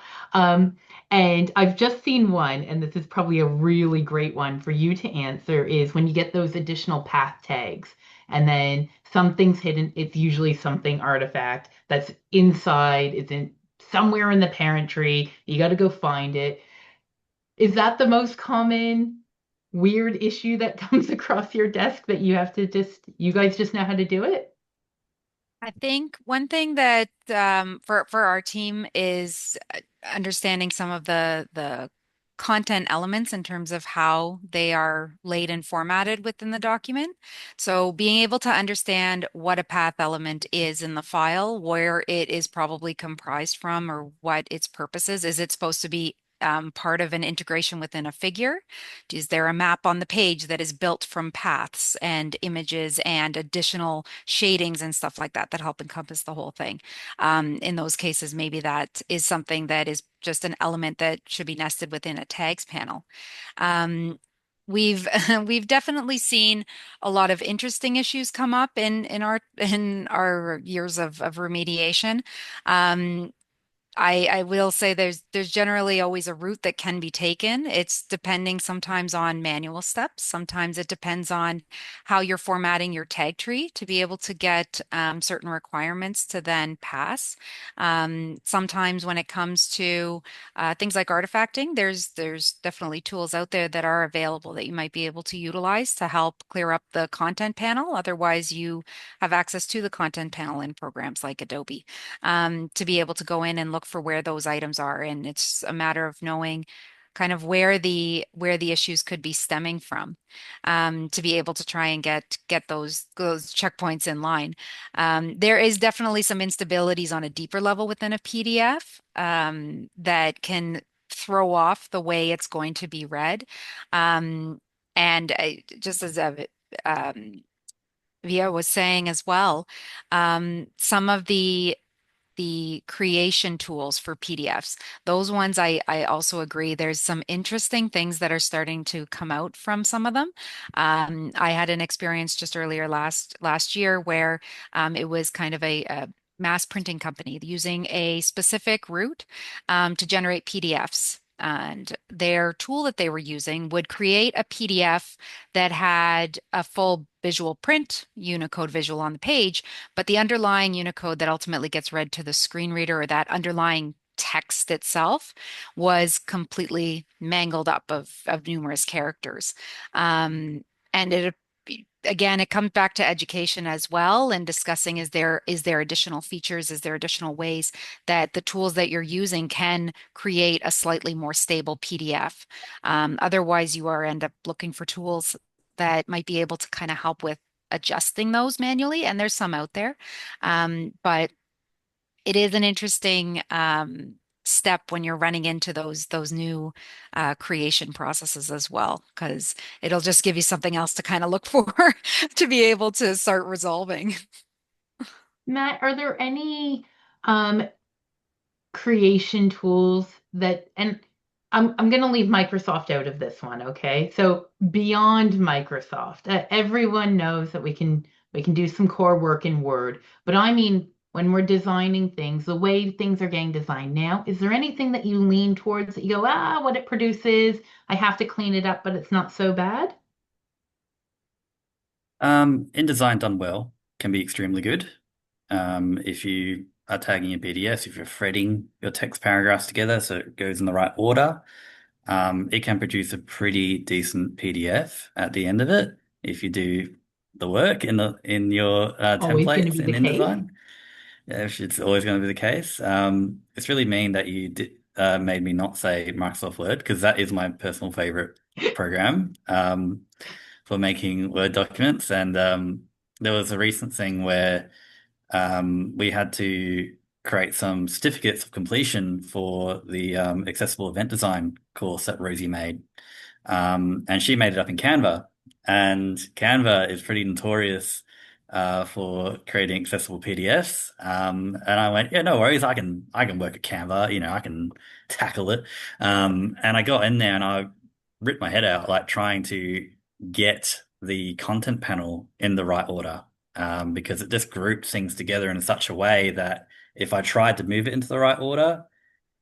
And I've just seen one, and this is probably a really great one for you to answer, is when you get those additional path tags and then something's hidden, it's usually something artifact that's inside, it's in somewhere in the parent tree. You got to go find it. Is that the most common weird issue that comes across your desk that you guys just know how to do it? I think one thing that for our team is understanding some of the content elements in terms of how they are laid and formatted within the document. So being able to understand what a path element is in the file, where it is probably comprised from, or what its purpose is. Is it supposed to be part of an integration within a figure? Is there a map on the page that is built from paths and images and additional shadings and stuff like that that help encompass the whole thing? In those cases, maybe that is something that is just an element that should be nested within a tags panel. Um, We've we've definitely seen a lot of interesting issues come up in our years of remediation. Um, I will say there's generally always a route that can be taken. It's depending sometimes on manual steps. Sometimes it depends on how you're formatting your tag tree to be able to get certain requirements to then pass. Sometimes when it comes to things like artifacting, there's definitely tools out there that are available that you might be able to utilize to help clear up the content panel. Otherwise, you have access to the content panel in programs like Adobe to be able to go in and look for where those items are. And it's a matter of knowing kind of where the issues could be stemming from, to be able to try and get those checkpoints in line. There is definitely some instabilities on a deeper level within a PDF that can throw off the way it's going to be read. And just as Via was saying as well, some of the creation tools for PDFs. Those ones I also agree. There's some interesting things that are starting to come out from some of them. I had an experience just earlier last year where it was kind of a mass printing company using a specific route to generate PDFs. And their tool that they were using would create a PDF that had a full visual print, Unicode visual on the page, but the underlying Unicode that ultimately gets read to the screen reader or that underlying text itself was completely mangled up of numerous characters. And it again, it comes back to education as well and discussing is there additional features, is there additional ways that the tools that you're using can create a slightly more stable PDF. Otherwise, you are end up looking for tools that might be able to kind of help with adjusting those manually, and there's some out there. But it is an interesting step when you're running into those new creation processes as well, because it'll just give you something else to kind of look for to be able to start resolving. Matt, are there any um, creation tools that, and I'm going to leave Microsoft out of this one, okay? So beyond Microsoft, everyone knows that we can do some core work in Word, but I mean when we're designing things, the way things are getting designed now, is there anything that you lean towards that you go, what it produces, I have to clean it up, but it's not so bad? InDesign done well can be extremely good. If you are tagging your PDFs, if you're threading your text paragraphs together so it goes in the right order, it can produce a pretty decent PDF at the end of it if you do the work in your Always going to templates be in the case. InDesign. Yeah, it's always going to be the case. It's really mean that you made me not say Microsoft Word because that is my personal favorite program for making Word documents. And there was a recent thing where we had to create some certificates of completion for the accessible event design course that Rosie made. And she made it up in Canva. And Canva is pretty notorious for creating accessible PDFs. And I went, yeah, no worries, I can work at Canva, I can tackle it. And I got in there and I ripped my head out, like trying to get the content panel in the right order because it just grouped things together in such a way that if I tried to move it into the right order,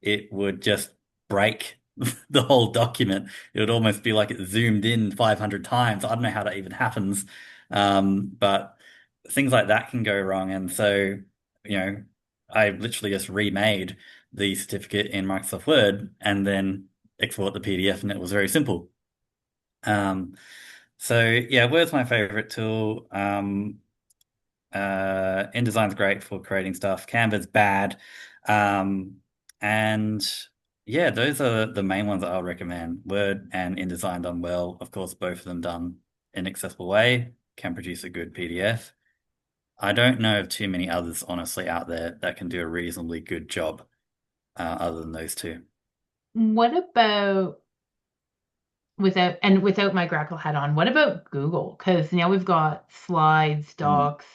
it would just break the whole document. It would almost be like it zoomed in 500 times. I don't know how that even happens. But things like that can go wrong. And so, I literally just remade the certificate in Microsoft Word and then export the PDF, and it was very simple. Um, so yeah, Word's my favorite tool. InDesign's great for creating stuff. Canva's bad. And yeah, those are the main ones that I'll recommend. Word and InDesign done well. Of course, both of them done in an accessible way can produce a good PDF. I don't know of too many others, honestly, out there that can do a reasonably good job other than those two. What about without my Grackle hat on, what about Google? Because now we've got slides, Mm. docs.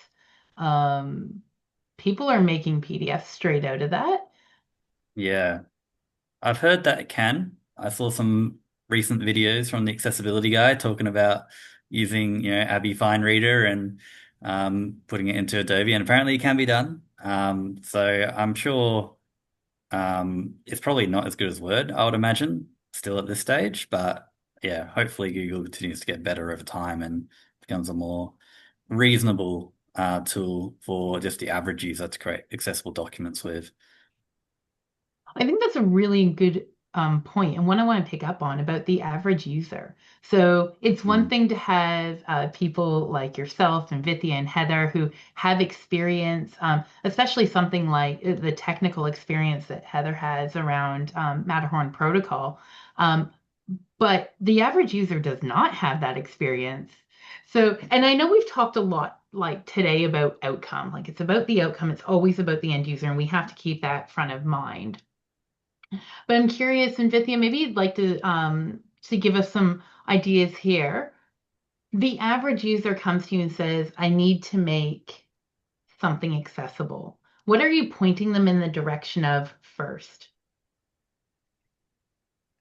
Um, People are making PDFs straight out of that. Yeah, I've heard that it can. I saw some recent videos from the accessibility guy talking about using, Abby Fine Reader and putting it into Adobe, and apparently it can be done. So I'm sure It's probably not as good as Word, I would imagine, still at this stage. But yeah, hopefully Google continues to get better over time and becomes a more reasonable tool for just the average user to create accessible documents with. I think that's a really good point, and one I want to pick up on about the average user. So it's one thing to have people like yourself and Vithya and Heather who have experience, especially something like the technical experience that Heather has around Matterhorn protocol. But the average user does not have that experience. So, and I know we've talked a lot like today about outcome, like it's about the outcome, it's always about the end user, and we have to keep that front of mind. But I'm curious, and Vithya, maybe you'd like to give us some ideas here. The average user comes to you and says, I need to make something accessible. What are you pointing them in the direction of first?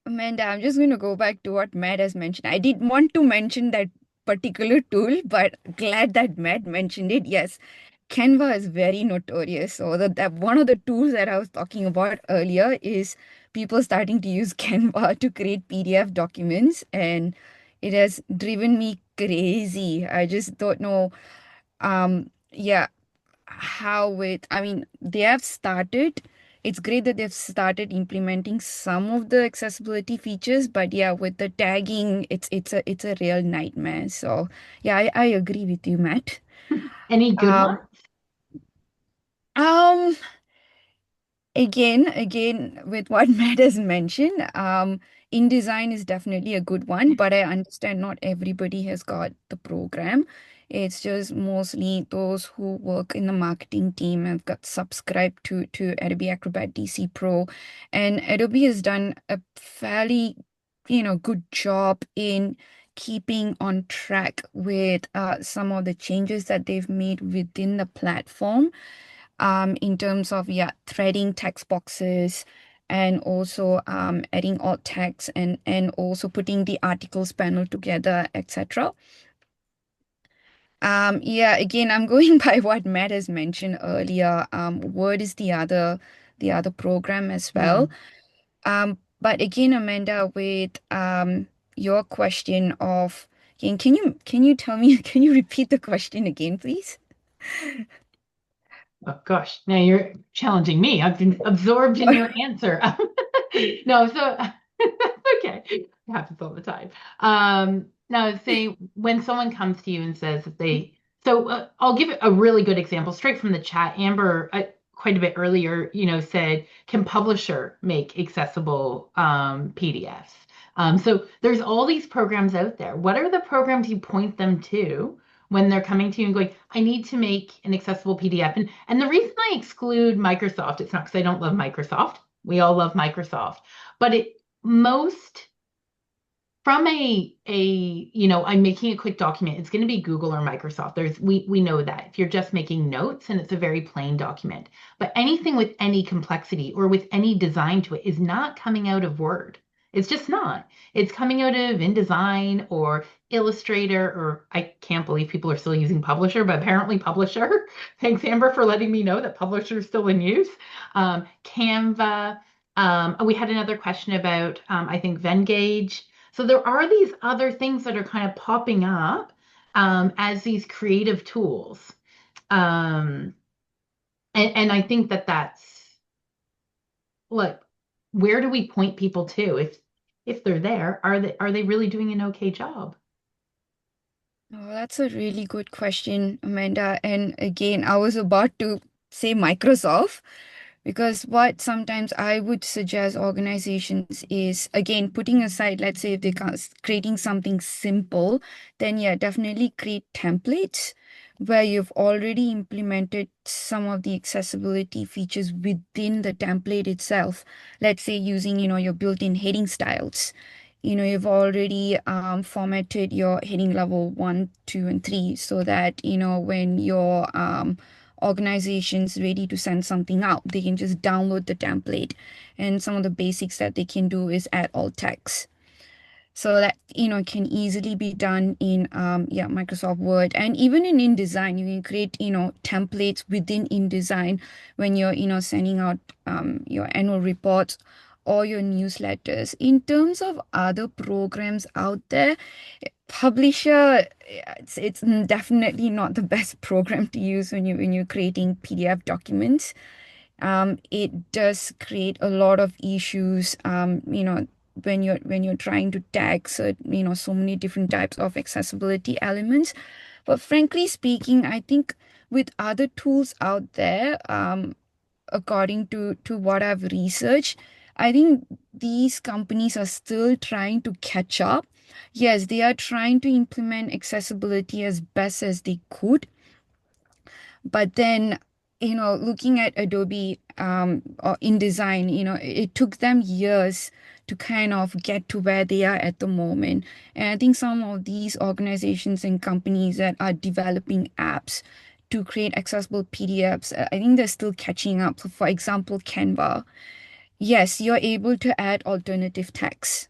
Amanda, I'm just going to go back to what Matt has mentioned. I did want to mention that particular tool, but glad that Matt mentioned it. Yes, Canva is very notorious. So that one of the tools that I was talking about earlier is people starting to use Canva to create PDF documents, and it has driven me crazy. I just don't know. Yeah, I mean, they have started. It's great that they've started implementing some of the accessibility features, but yeah, with the tagging, it's a real nightmare. So yeah, I agree with you, Matt. Any good Um, ones? um, again, with what Matt has mentioned, InDesign is definitely a good one, but I understand not everybody has got the program. It's just mostly those who work in the marketing team have got subscribed to Adobe Acrobat DC Pro, and Adobe has done a fairly, good job in keeping on track with some of the changes that they've made within the platform, in terms of, yeah, threading text boxes, and also adding alt text, and also putting the articles panel together, etc. Yeah, again, I'm going by what Matt has mentioned earlier. Word is the other program as well. But again, Amanda, with your question of, can you tell me, can you repeat the question again, please? Oh gosh, now you're challenging me. I've been absorbed in your answer. No, so okay, it happens all the time. Now, say when someone comes to you and says that I'll give a really good example straight from the chat. Amber, quite a bit earlier, said, can publisher make accessible PDFs? So there's all these programs out there. What are the programs you point them to when they're coming to you and going, I need to make an accessible PDF? And the reason I exclude Microsoft, it's not because I don't love Microsoft. We all love Microsoft, but most from I'm making a quick document, it's going to be Google or Microsoft. We know that if you're just making notes and it's a very plain document, but anything with any complexity or with any design to it is not coming out of Word. It's just not. It's coming out of InDesign or Illustrator, or I can't believe people are still using Publisher, but apparently Publisher. Thanks, Amber, for letting me know that Publisher is still in use. Canva. We had another question about, I think, Venngage. So there are these other things that are kind of popping up as these creative tools. And I think that's like, where do we point people to if they're there? Are they really doing an okay job? Oh, that's a really good question, Amanda. And again, I was about to say Microsoft, because what sometimes I would suggest organizations is, again, putting aside, let's say if they're creating something simple, then yeah, definitely create templates where you've already implemented some of the accessibility features within the template itself. Let's say using, your built-in heading styles. You've already formatted your heading level 1, 2, and 3, so that, when your organization's ready to send something out, they can just download the template. And some of the basics that they can do is add alt text. So that, can easily be done in Microsoft Word, and even in InDesign, you can create, templates within InDesign when you're, sending out your annual reports or your newsletters. In terms of other programs out there, Publisher, it's definitely not the best program to use when you're creating PDF documents. It does create a lot of issues, when you're trying to tag so many different types of accessibility elements. But frankly speaking, I think with other tools out there, according to what I've researched, I think these companies are still trying to catch up. Yes, they are trying to implement accessibility as best as they could, but then, looking at Adobe or InDesign, it took them years to kind of get to where they are at the moment. And I think some of these organizations and companies that are developing apps to create accessible PDFs, I think they're still catching up. So for example, Canva. Yes, you're able to add alternative text,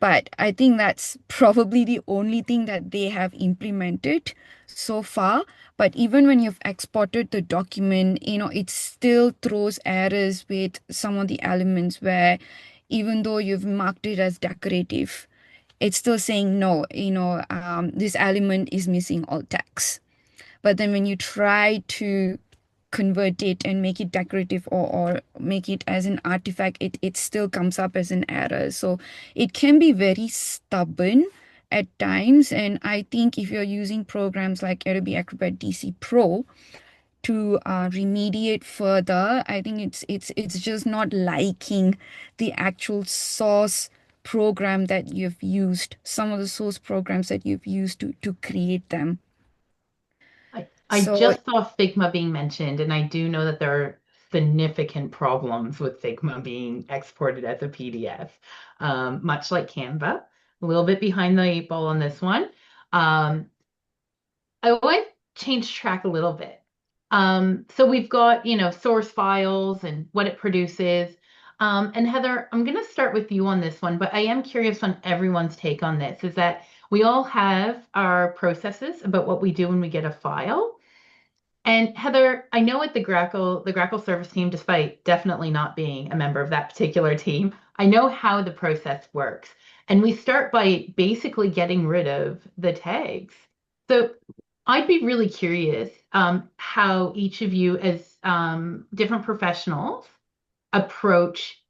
but I think that's probably the only thing that they have implemented so far. But even when you've exported the document, it still throws errors with some of the elements where even though you've marked it as decorative, it's still saying no, this element is missing all text. But then when you try to convert it and make it decorative, or make it as an artifact, it still comes up as an error. So it can be very stubborn at times. And I think if you're using programs like Adobe Acrobat DC Pro to remediate further, I think it's just not liking the actual source program that you've used, some of the source programs that you've used to create them. I So just saw Figma being mentioned, and I do know that there are significant problems with Figma being exported as a PDF, much like Canva. A little bit behind the eight ball on this one. I want to change track a little bit. So we've got, source files and what it produces. And Heather, I'm going to start with you on this one, but I am curious on everyone's take on this, is that we all have our processes about what we do when we get a file. And Heather, I know at the Grackle service team, despite definitely not being a member of that particular team, I know how the process works. And we start by basically getting rid of the tags. So I'd be really curious how each of you, as different professionals, approach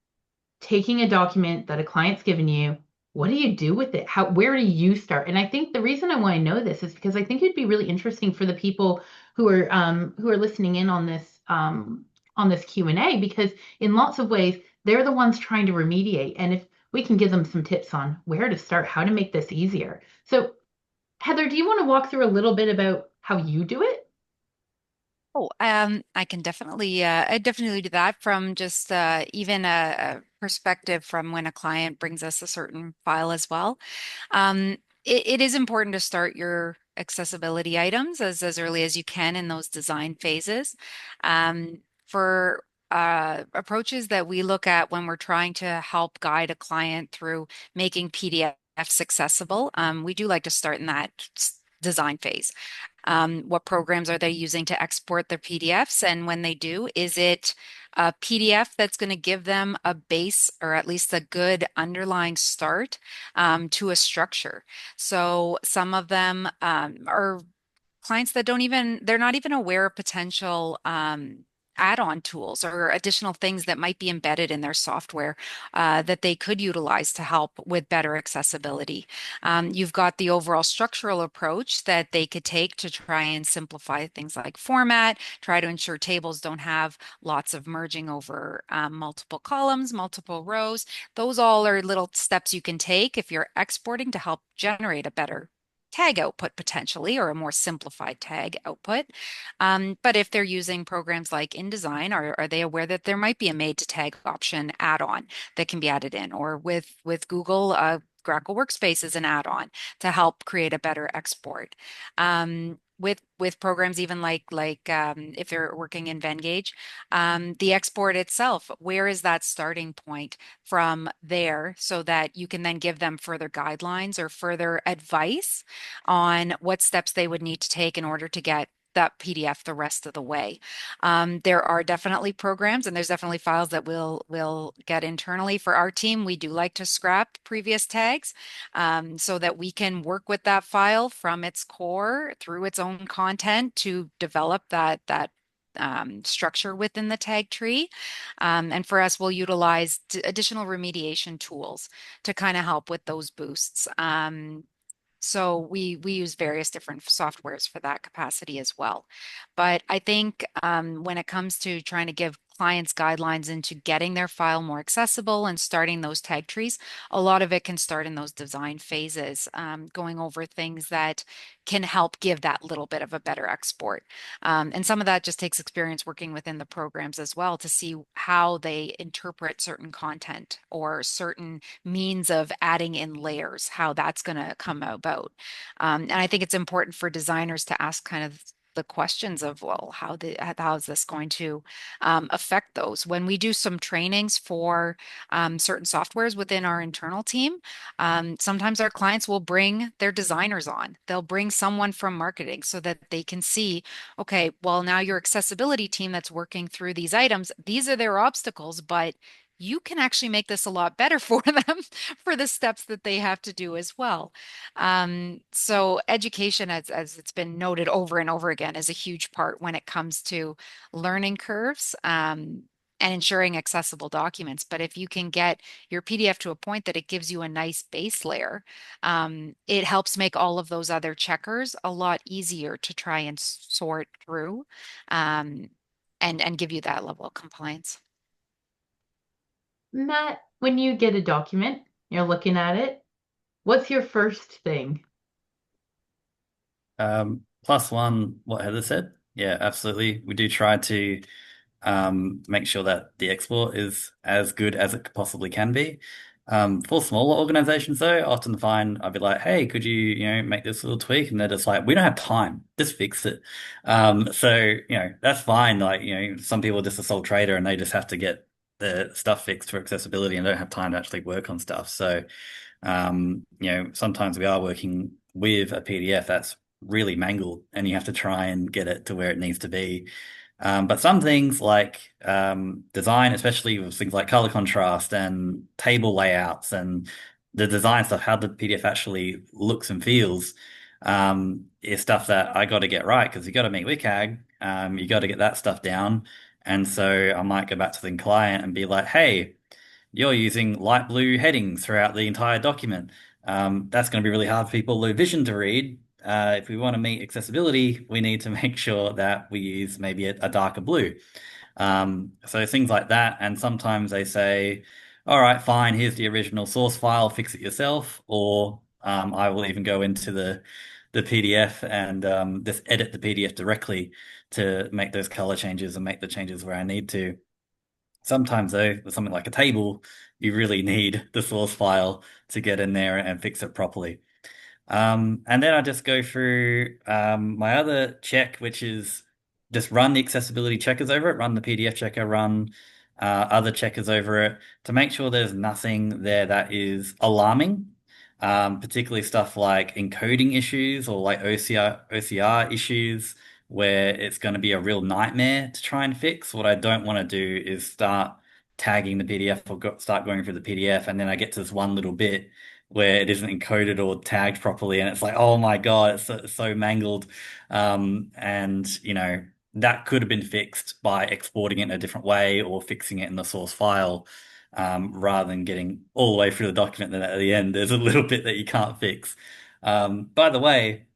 taking a document that a client's given you. What do you do with it? Where do you start? And I think the reason I want to know this is because I think it'd be really interesting for the people who are listening in on this Q&A, because in lots of ways they're the ones trying to remediate. And if we can give them some tips on where to start, how to make this easier. So Heather, do you want to walk through a little bit about how you do it? Oh, I definitely do that from just even a perspective from when a client brings us a certain file as well. It is important to start your accessibility items as early as you can in those design phases. For approaches that we look at when we're trying to help guide a client through making PDFs accessible, we do like to start in that design phase. What programs are they using to export their PDFs? And when they do, is it a PDF that's going to give them a base or at least a good underlying start to a structure? So some of them are clients that they're not even aware of potential add-on tools or additional things that might be embedded in their software that they could utilize to help with better accessibility. You've got the overall structural approach that they could take to try and simplify things like format, try to ensure tables don't have lots of merging over multiple columns, multiple rows. Those all are little steps you can take if you're exporting to help generate a better tag output potentially, or a more simplified tag output. But if they're using programs like InDesign, are they aware that there might be a made to tag option add-on that can be added in, or with Google, Grackle Workspace is an add-on to help create a better export. with programs even if you're working in Venngage, the export itself, where is that starting point from there so that you can then give them further guidelines or further advice on what steps they would need to take in order to get that PDF the rest of the way. There are definitely programs and there's definitely files that we'll get internally for our team. We do like to scrap previous tags so that we can work with that file from its core through its own content to develop that structure within the tag tree. And for us, we'll utilize additional remediation tools to kind of help with those boosts. So we use various different softwares for that capacity as well. But I think when it comes to trying to give clients guidelines into getting their file more accessible and starting those tag trees, a lot of it can start in those design phases, going over things that can help give that little bit of a better export. And some of that just takes experience working within the programs as well to see how they interpret certain content or certain means of adding in layers, how that's going to come about. And I think it's important for designers to ask kind of the questions of, well, how is this going to affect those? When we do some trainings for certain softwares within our internal team, sometimes our clients will bring their designers on. They'll bring someone from marketing so that they can see, okay, well, now your accessibility team that's working through these items, these are their obstacles, but you can actually make this a lot better for them for the steps that they have to do as well. So education, as it's been noted over and over again, is a huge part when it comes to learning curves. And ensuring accessible documents. But if you can get your PDF to a point that it gives you a nice base layer, it helps make all of those other checkers a lot easier to try and sort through and give you that level of compliance. Matt, when you get a document, you're looking at it, what's your first thing? Plus one, what Heather said. Yeah, absolutely. We do try to make sure that the export is as good as it possibly can be. For smaller organizations, though, I often find I'd be like, "Hey, could you make this little tweak?" And they're just like, "We don't have time. Just fix it." So that's fine. Like some people are just a sole trader and they just have to get the stuff fixed for accessibility and don't have time to actually work on stuff. So sometimes we are working with a PDF that's really mangled and you have to try and get it to where it needs to be. But some things like design, especially with things like color contrast and table layouts and the design stuff, how the PDF actually looks and feels, is stuff that I got to get right because you got to meet WCAG, you got to get that stuff down. And so I might go back to the client and be like, "Hey, you're using light blue headings throughout the entire document. That's going to be really hard for people low vision to read. If we want to meet accessibility, we need to make sure that we use maybe a darker blue." So things like that. And sometimes they say, "All right, fine, here's the original source file, fix it yourself." Or I will even go into the PDF and just edit the PDF directly to make those color changes and make the changes where I need to. Sometimes though, with something like a table, you really need the source file to get in there and fix it properly. And then I just go through my other check, which is just run the accessibility checkers over it, run the PDF checker, run other checkers over it to make sure there's nothing there that is alarming, particularly stuff like encoding issues or like OCR issues where it's going to be a real nightmare to try and fix. What I don't want to do is start tagging the PDF or start going through the PDF and then I get to this one little bit where it isn't encoded or tagged properly and it's like, oh my God, it's so mangled. And that could have been fixed by exporting it in a different way or fixing it in the source file, rather than getting all the way through the document. Then at the end, there's a little bit that you can't fix. By the way,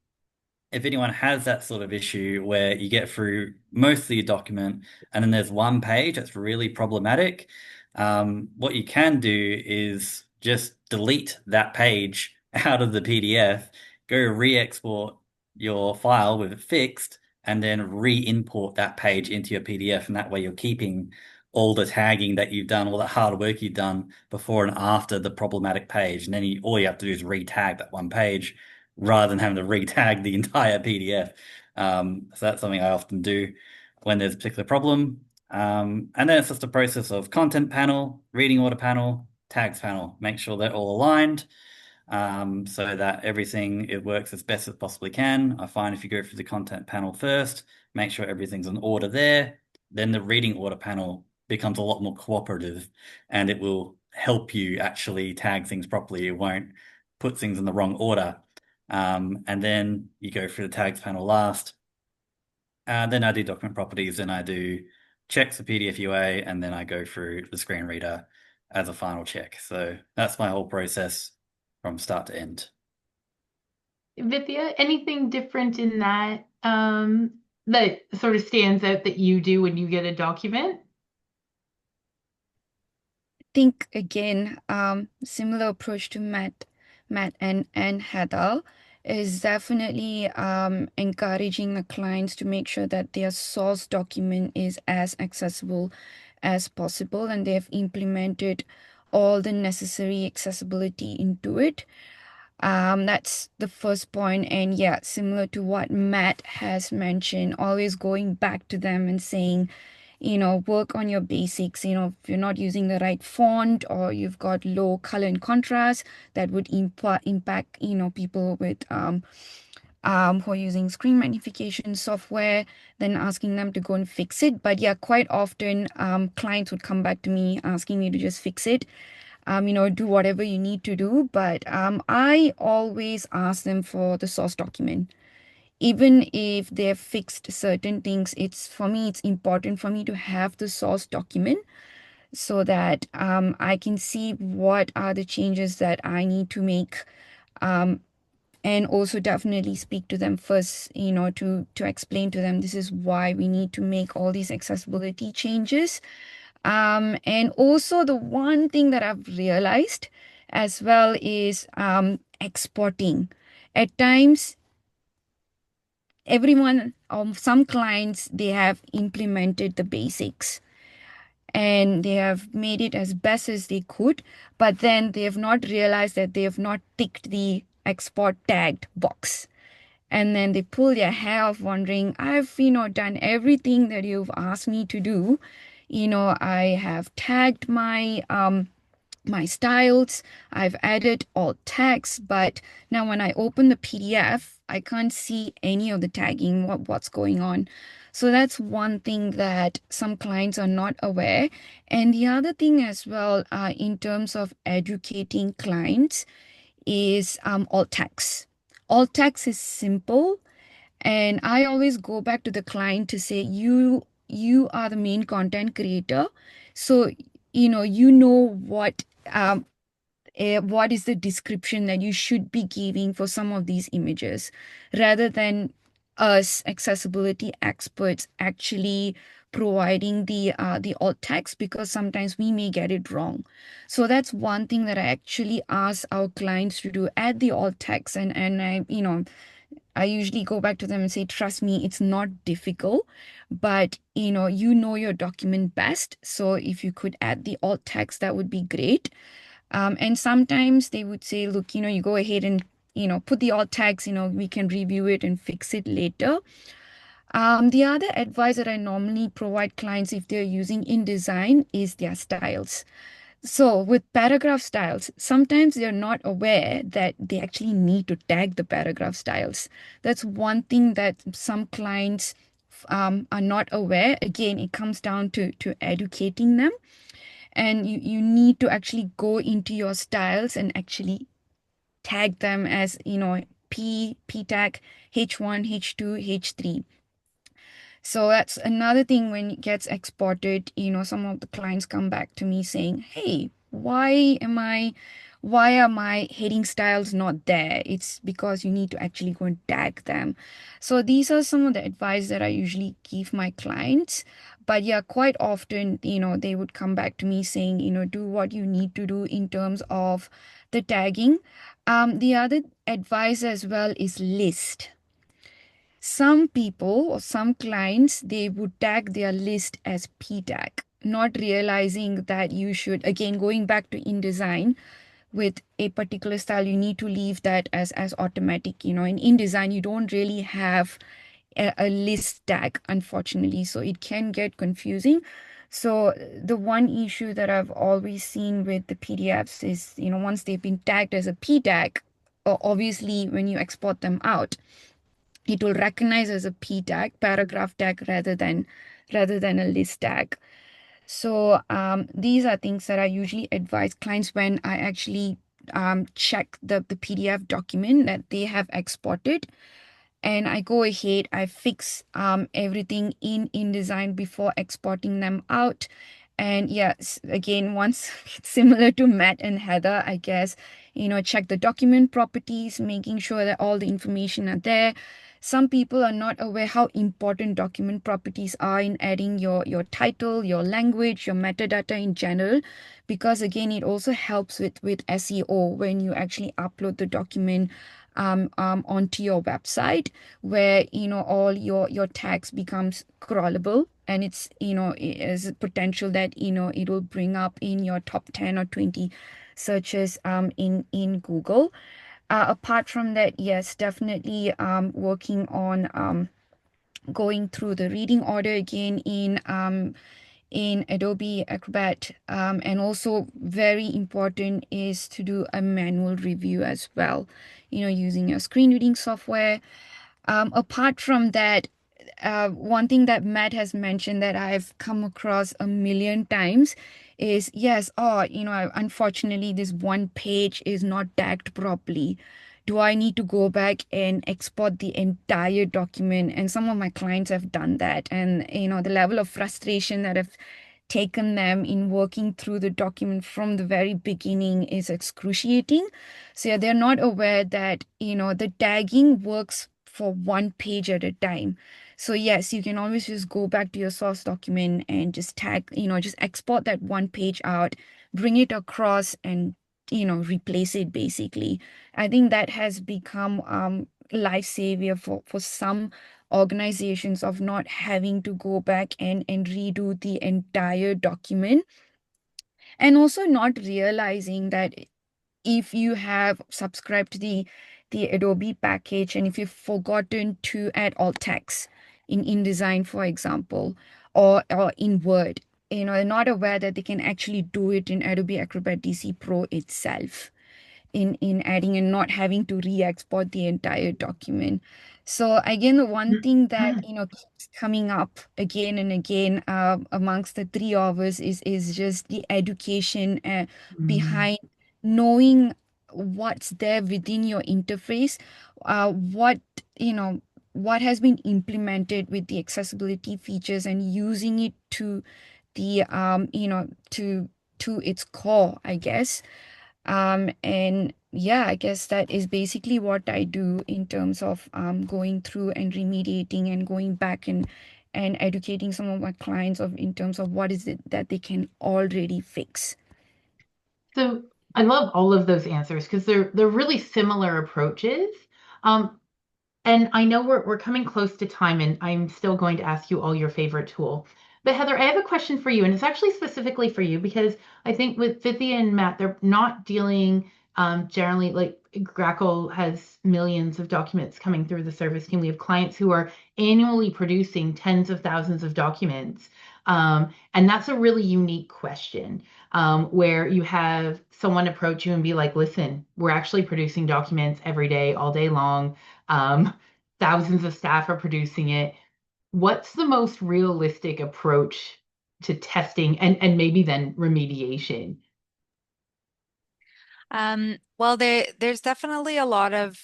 if anyone has that sort of issue where you get through most of your document and then there's one page that's really problematic, what you can do is just delete that page out of the PDF, go re-export your file with it fixed, and then re-import that page into your PDF. And that way you're keeping all the tagging that you've done, all that hard work you've done before and after the problematic page. And then all you have to do is re-tag that one page rather than having to re-tag the entire PDF. So that's something I often do when there's a particular problem. And then it's just a process of content panel, reading order panel, tags panel. Make sure they're all aligned so that everything it works as best as possibly can. I find if you go through the content panel first, make sure everything's in order there, then the reading order panel becomes a lot more cooperative and it will help you actually tag things properly. It won't put things in the wrong order. And then you go through the tags panel last. Then I do document properties, then I do checks for PDF UA, and then I go through the screen reader as a final check. So that's my whole process from start to end. Vidya, anything different in that that sort of stands out that you do when you get a document? Think again, similar approach to Matt and Heather is definitely encouraging the clients to make sure that their source document is as accessible as possible and they've implemented all the necessary accessibility into it. That's the first point. And yeah, similar to what Matt has mentioned, always going back to them and saying, work on your basics. If you're not using the right font or you've got low color and contrast, that would impact, people with who are using screen magnification software, then asking them to go and fix it. But yeah, quite often clients would come back to me asking me to just fix it. Do whatever you need to do. But I always ask them for the source document. Even if they've fixed certain things, it's important for me to have the source document so that I can see what are the changes that I need to make. And also definitely speak to them first, to explain to them this is why we need to make all these accessibility changes. And also the one thing that I've realized as well is exporting. At times, some clients, they have implemented the basics and they have made it as best as they could, but then they have not realized that they have not ticked the export tagged box. And then they pull their hair off wondering, I've, done everything that you've asked me to do. I have tagged my styles, I've added alt text, but now when I open the PDF, I can't see any of the tagging, what's going on. So that's one thing that some clients are not aware. And the other thing as well, in terms of educating clients, is alt text. Alt text is simple, and I always go back to the client to say, you are the main content creator, so what is the description that you should be giving for some of these images, rather than us accessibility experts actually providing the alt text, because sometimes we may get it wrong. So that's one thing that I actually ask our clients to do, add the alt text, and I usually go back to them and say, trust me, it's not difficult, but your document best. So if you could add the alt text, that would be great. And sometimes they would say, look, you go ahead and, put the alt tags, we can review it and fix it later. The other advice that I normally provide clients if they're using InDesgin is their styles. So with paragraph styles, sometimes they're not aware that they actually need to tag the paragraph styles. That's one thing that some clients are not aware. Again, it comes down to educating them. And you need to actually go into your styles and actually tag them as, P tag, H1, H2, H3. So that's another thing. When it gets exported, some of the clients come back to me saying, hey, why are my heading styles not there? It's because you need to actually go and tag them. So these are some of the advice that I usually give my clients. But yeah, quite often, they would come back to me saying, do what you need to do in terms of the tagging. The other advice as well is list. Some people or some clients, they would tag their list as P tag, not realizing that you should, again, going back to InDesgin, with a particular style, you need to leave that as automatic. In InDesgin, you don't really have a list tag, unfortunately. So it can get confusing. So the one issue that I've always seen with the PDFs is, once they've been tagged as a P tag, obviously when you export them out, it will recognize as a P tag, paragraph tag, rather than a list tag. So these are things that I usually advise clients when I actually check the PDF document that they have exported, and I go ahead, I fix everything in InDesign before exporting them out. And yes, again, once it's similar to Matt and Heather, I guess, check the document properties, making sure that all the information are there. Some people are not aware how important document properties are in adding your title, your language, your metadata in general, because again, it also helps with SEO when you actually upload the document onto your website, where all your tags becomes crawlable, and it's it has a potential that it will bring up in your top 10 or 20 searches in Google. Apart from that, yes, definitely working on going through the reading order again in Adobe Acrobat. And also very important is to do a manual review as well, using your screen reading software. Apart from that, one thing that Matt has mentioned that I've come across a million times is, yes, unfortunately, this one page is not tagged properly. Do I need to go back and export the entire document? And some of my clients have done that. And, the level of frustration that I've taken them in working through the document from the very beginning is excruciating. So yeah, they're not aware that, the tagging works for one page at a time. So yes, you can always just go back to your source document and just tag, just export that one page out, bring it across and, replace it basically. I think that has become life savior for some organizations, of not having to go back and redo the entire document, and also not realizing that if you have subscribed to the Adobe package, and if you've forgotten to add alt text in InDesign, for example, or in Word, they're not aware that they can actually do it in Adobe Acrobat DC Pro itself, in adding and not having to re-export the entire document. So again, the one thing that keeps coming up again and again amongst the three of us is just the education behind knowing what's there within your interface, what what has been implemented with the accessibility features, and using it to the to its core, I guess. And yeah, I guess that is basically what I do in terms of going through and remediating and going back and educating some of my clients of in terms of what is it that they can already fix. So I love all of those answers because they're really similar approaches. Um, and I know we're coming close to time, and I'm still going to ask you all your favorite tool. But Heather, I have a question for you, and it's actually specifically for you because I think with Vivian and Matt, they're not dealing generally like Grackle has millions of documents coming through the service team. We have clients who are annually producing tens of thousands of documents. And that's a really unique question, where you have someone approach you and be like, listen, we're actually producing documents every day, all day long. Um, Thousands of staff are producing it. What's the most realistic approach to testing and maybe then remediation? Well, there's definitely a lot of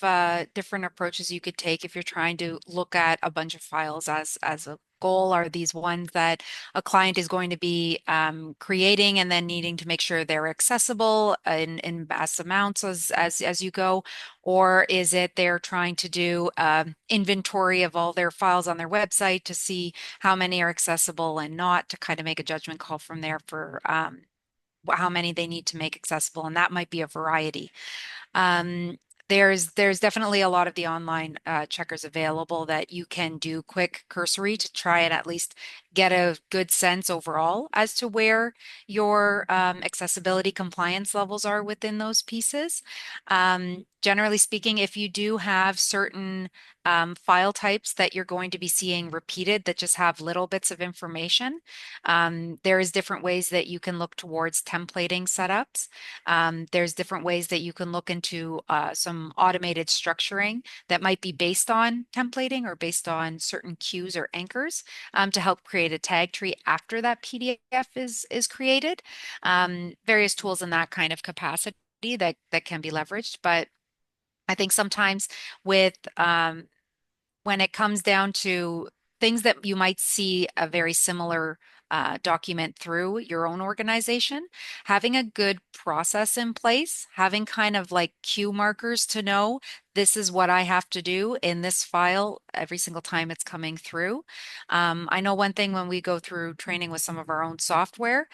different approaches you could take if you're trying to look at a bunch of files as a goal. Are these ones that a client is going to be creating and then needing to make sure they're accessible in vast amounts as you go? Or is it they're trying to do inventory of all their files on their website to see how many are accessible and not, to kind of make a judgment call from there for how many they need to make accessible, and that might be a variety. Um, there's definitely a lot of the online checkers available that you can do quick cursory to try and at least get a good sense overall as to where your accessibility compliance levels are within those pieces. Generally speaking, if you do have certain file types that you're going to be seeing repeated that just have little bits of information, there is different ways that you can look towards templating setups. There's different ways that you can look into some automated structuring that might be based on templating or based on certain cues or anchors to help create a tag tree after that PDF is created. Various tools in that kind of capacity that can be leveraged. But I think sometimes with when it comes down to things that you might see a very similar document through your own organization, having a good process in place, having kind of like cue markers to know this is what I have to do in this file every single time it's coming through. I know one thing when we go through training with some of our own software,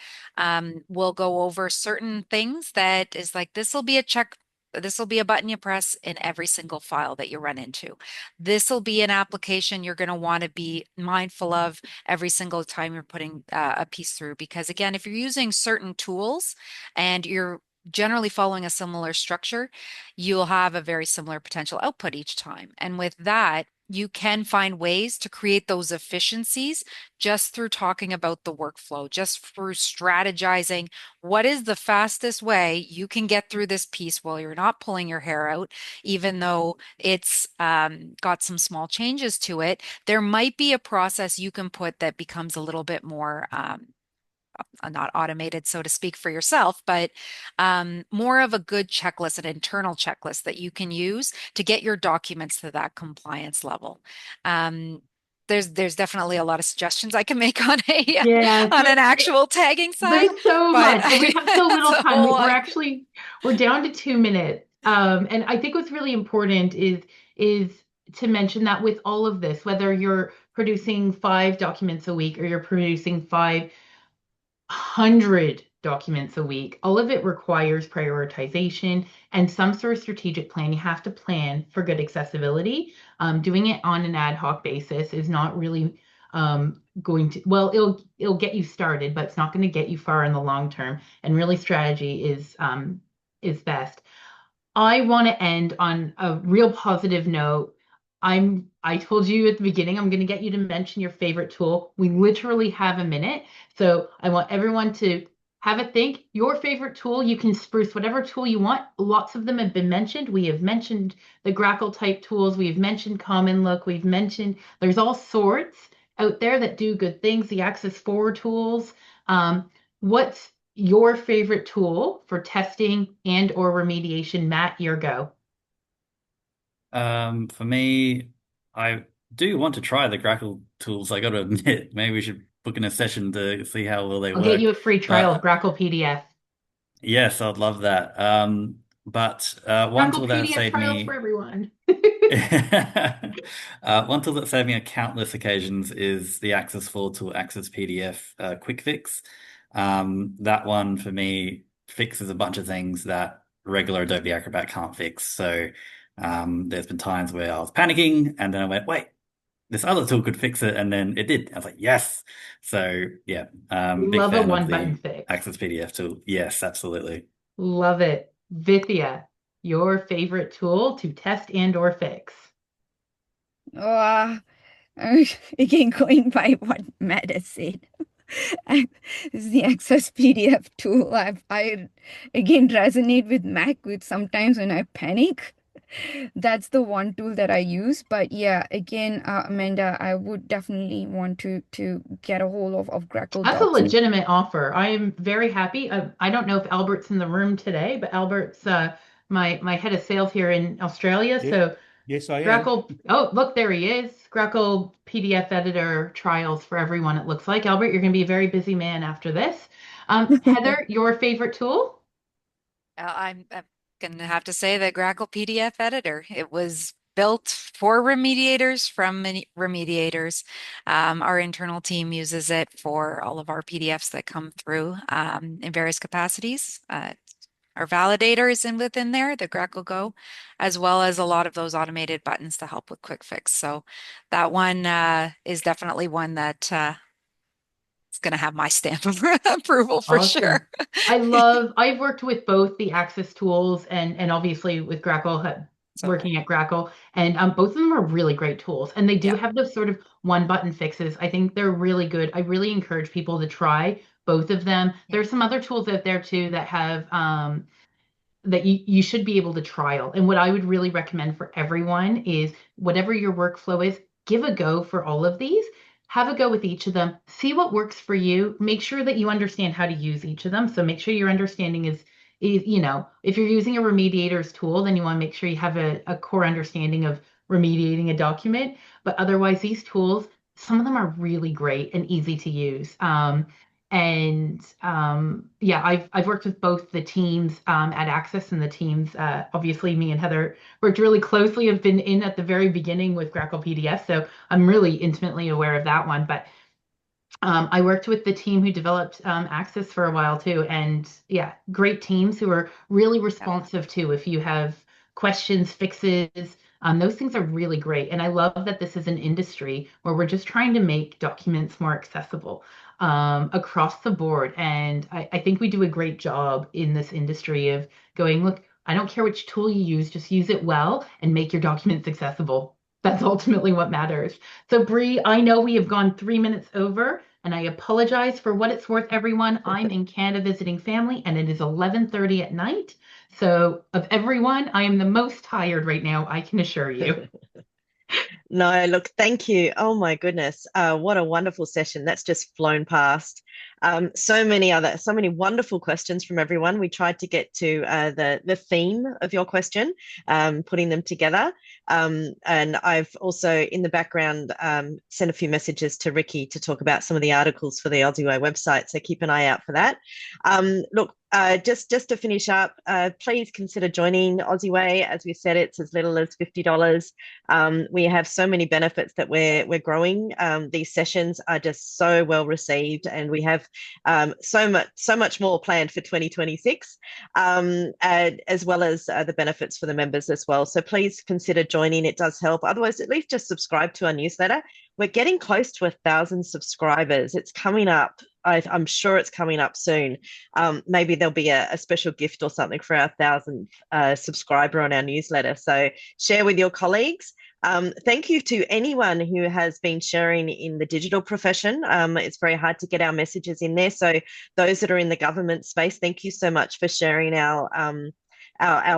we'll go over certain things that is like, this will be a check. This will be a button you press in every single file that you run into. This will be an application you're going to want to be mindful of every single time you're putting a piece through. Because again, if you're using certain tools and you're generally following a similar structure, you'll have a very similar potential output each time. And with that, you can find ways to create those efficiencies just through talking about the workflow, just through strategizing what is the fastest way you can get through this piece while you're not pulling your hair out, even though it's got some small changes to it. There might be a process you can put that becomes a little bit more not automated, so to speak, for yourself, but more of a good checklist, an internal checklist that you can use to get your documents to that compliance level. There's definitely a lot of suggestions I can make on a Yeah, on an actual tagging side, there's so but much, and we have so it's little a time. whole We're lot. actually we're down to 2 minutes. And I think what's really important is to mention that with all of this, whether you're producing 5 documents a week or you're producing 500 documents a week, all of it requires prioritization and some sort of strategic plan. You have to plan for good accessibility. Doing it on an ad hoc basis is not really going to, well, it'll get you started, but it's not going to get you far in the long term. And really, strategy is best. I want to end on a real positive note. I told you at the beginning, I'm going to get you to mention your favorite tool. We literally have a minute. So I want everyone to have a think. Your favorite tool, you can spruce whatever tool you want. Lots of them have been mentioned. We have mentioned the Grackle type tools. We've mentioned Common Look. We've mentioned there's all sorts out there that do good things. The Access Forward tools. What's your favorite tool for testing and or remediation? Matt, your go. For me, I do want to try the Grackle tools. I got to admit, maybe we should book in a session to see how well they I'll get work. you a free trial of But Grackle PDF. yes, I'd love that. But one Grackle tool that PDF saved trials for me, everyone. one tool that saved me on countless occasions is the Access Full tool, Access PDF Quick Fix. That one for me fixes a bunch of things that regular Adobe Acrobat can't fix. So there's been times where I was panicking and then I went, wait, this other tool could fix it, and then it did. I was like, yes. So yeah, big Love a fan of one button the fix. Access PDF tool. Yes, absolutely. Love it. Vithya, your favorite tool to test and or fix. Oh, again, going by what Matt has said, this is the Access PDF tool. I again resonate with Mac with sometimes when I panic. That's the one tool that I use. But yeah, again, Amanda, I would definitely want to get a hold of Grackle That's a Docs. legitimate offer. I am very happy. I don't know if Albert's in the room today, but Albert's my head of sales here in Australia. Yeah. So Yes, I am. Grackle, oh, look, there he is. Grackle PDF editor trials for everyone, it looks like. Albert, you're going to be a very busy man after this. Heather, your favorite tool? I'm going to have to say the Grackle PDF editor. It was built for remediators from remediators. Our internal team uses it for all of our PDFs that come through in various capacities. Our validator is within there, the Grackle Go, as well as a lot of those automated buttons to help with quick fix. So that one is definitely one that going to have my stamp of approval for Awesome. sure. I've worked with both the Access tools and obviously with Grackle, working at Grackle, and both of them are really great tools. And they do have those sort of one button fixes. I think they're really good. I really encourage people to try both of them. There's some other tools out there too that have that you should be able to trial. And what I would really recommend for everyone is whatever your workflow is, give a go for all of these. Have a go with each of them. See what works for you. Make sure that you understand how to use each of them. So make sure your understanding is if you're using a remediator's tool, then you want to make sure you have a core understanding of remediating a document. But otherwise, these tools, some of them are really great and easy to use. Yeah, I've worked with both the teams at Access and the teams. Obviously, me and Heather worked really closely. Have been in at the very beginning with Grackle PDF, so I'm really intimately aware of that one. But I worked with the team who developed Access for a while too, and yeah, great teams who are really responsive too. If you have questions, fixes, those things are really great. And I love that this is an industry where we're just trying to make documents more accessible across the board. And I think we do a great job in this industry of going, look, I don't care which tool you use, just use it well and make your documents accessible. That's ultimately what matters. So, Bree, I know we have gone 3 minutes over, and I apologize for what it's worth, everyone. I'm in Canada visiting family, and it is 11:30 at night. So, of everyone, I am the most tired right now, I can assure you. No, look, thank you. Oh my goodness. What a wonderful session. That's just flown past. So many wonderful questions from everyone. We tried to get to the theme of your question, putting them together. And I've also in the background sent a few messages to Ricky to talk about some of the articles for the OZeWAI website. So keep an eye out for that. Look, just to finish up, please consider joining OZeWAI. As we said, it's as little as $50. We have so many benefits that we're growing. These sessions are just so well received, and we have so much more planned for 2026, as well as the benefits for the members as well. So please consider joining. It does help. Otherwise, at least just subscribe to our newsletter. We're getting close to 1,000 subscribers. It's coming up. I'm sure it's coming up soon. Maybe there'll be a special gift or something for our 1,000th subscriber on our newsletter. So share with your colleagues. Thank you to anyone who has been sharing in the digital profession. It's very hard to get our messages in there. So those that are in the government space, thank you so much for sharing our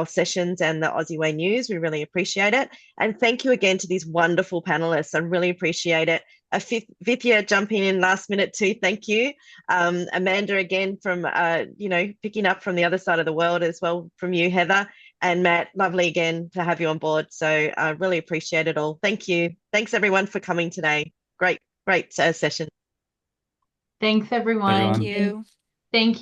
sessions and the OZeWAI news. We really appreciate it. And thank you again to these wonderful panelists. I really appreciate it. Vithya jumping in last minute too. Thank you. Amanda again from, picking up from the other side of the world as well from you, Heather. And Matt, lovely again to have you on board. So I really appreciate it all. Thank you. Thanks everyone for coming today. Great session. Thanks, everyone. Thank you. Thank you.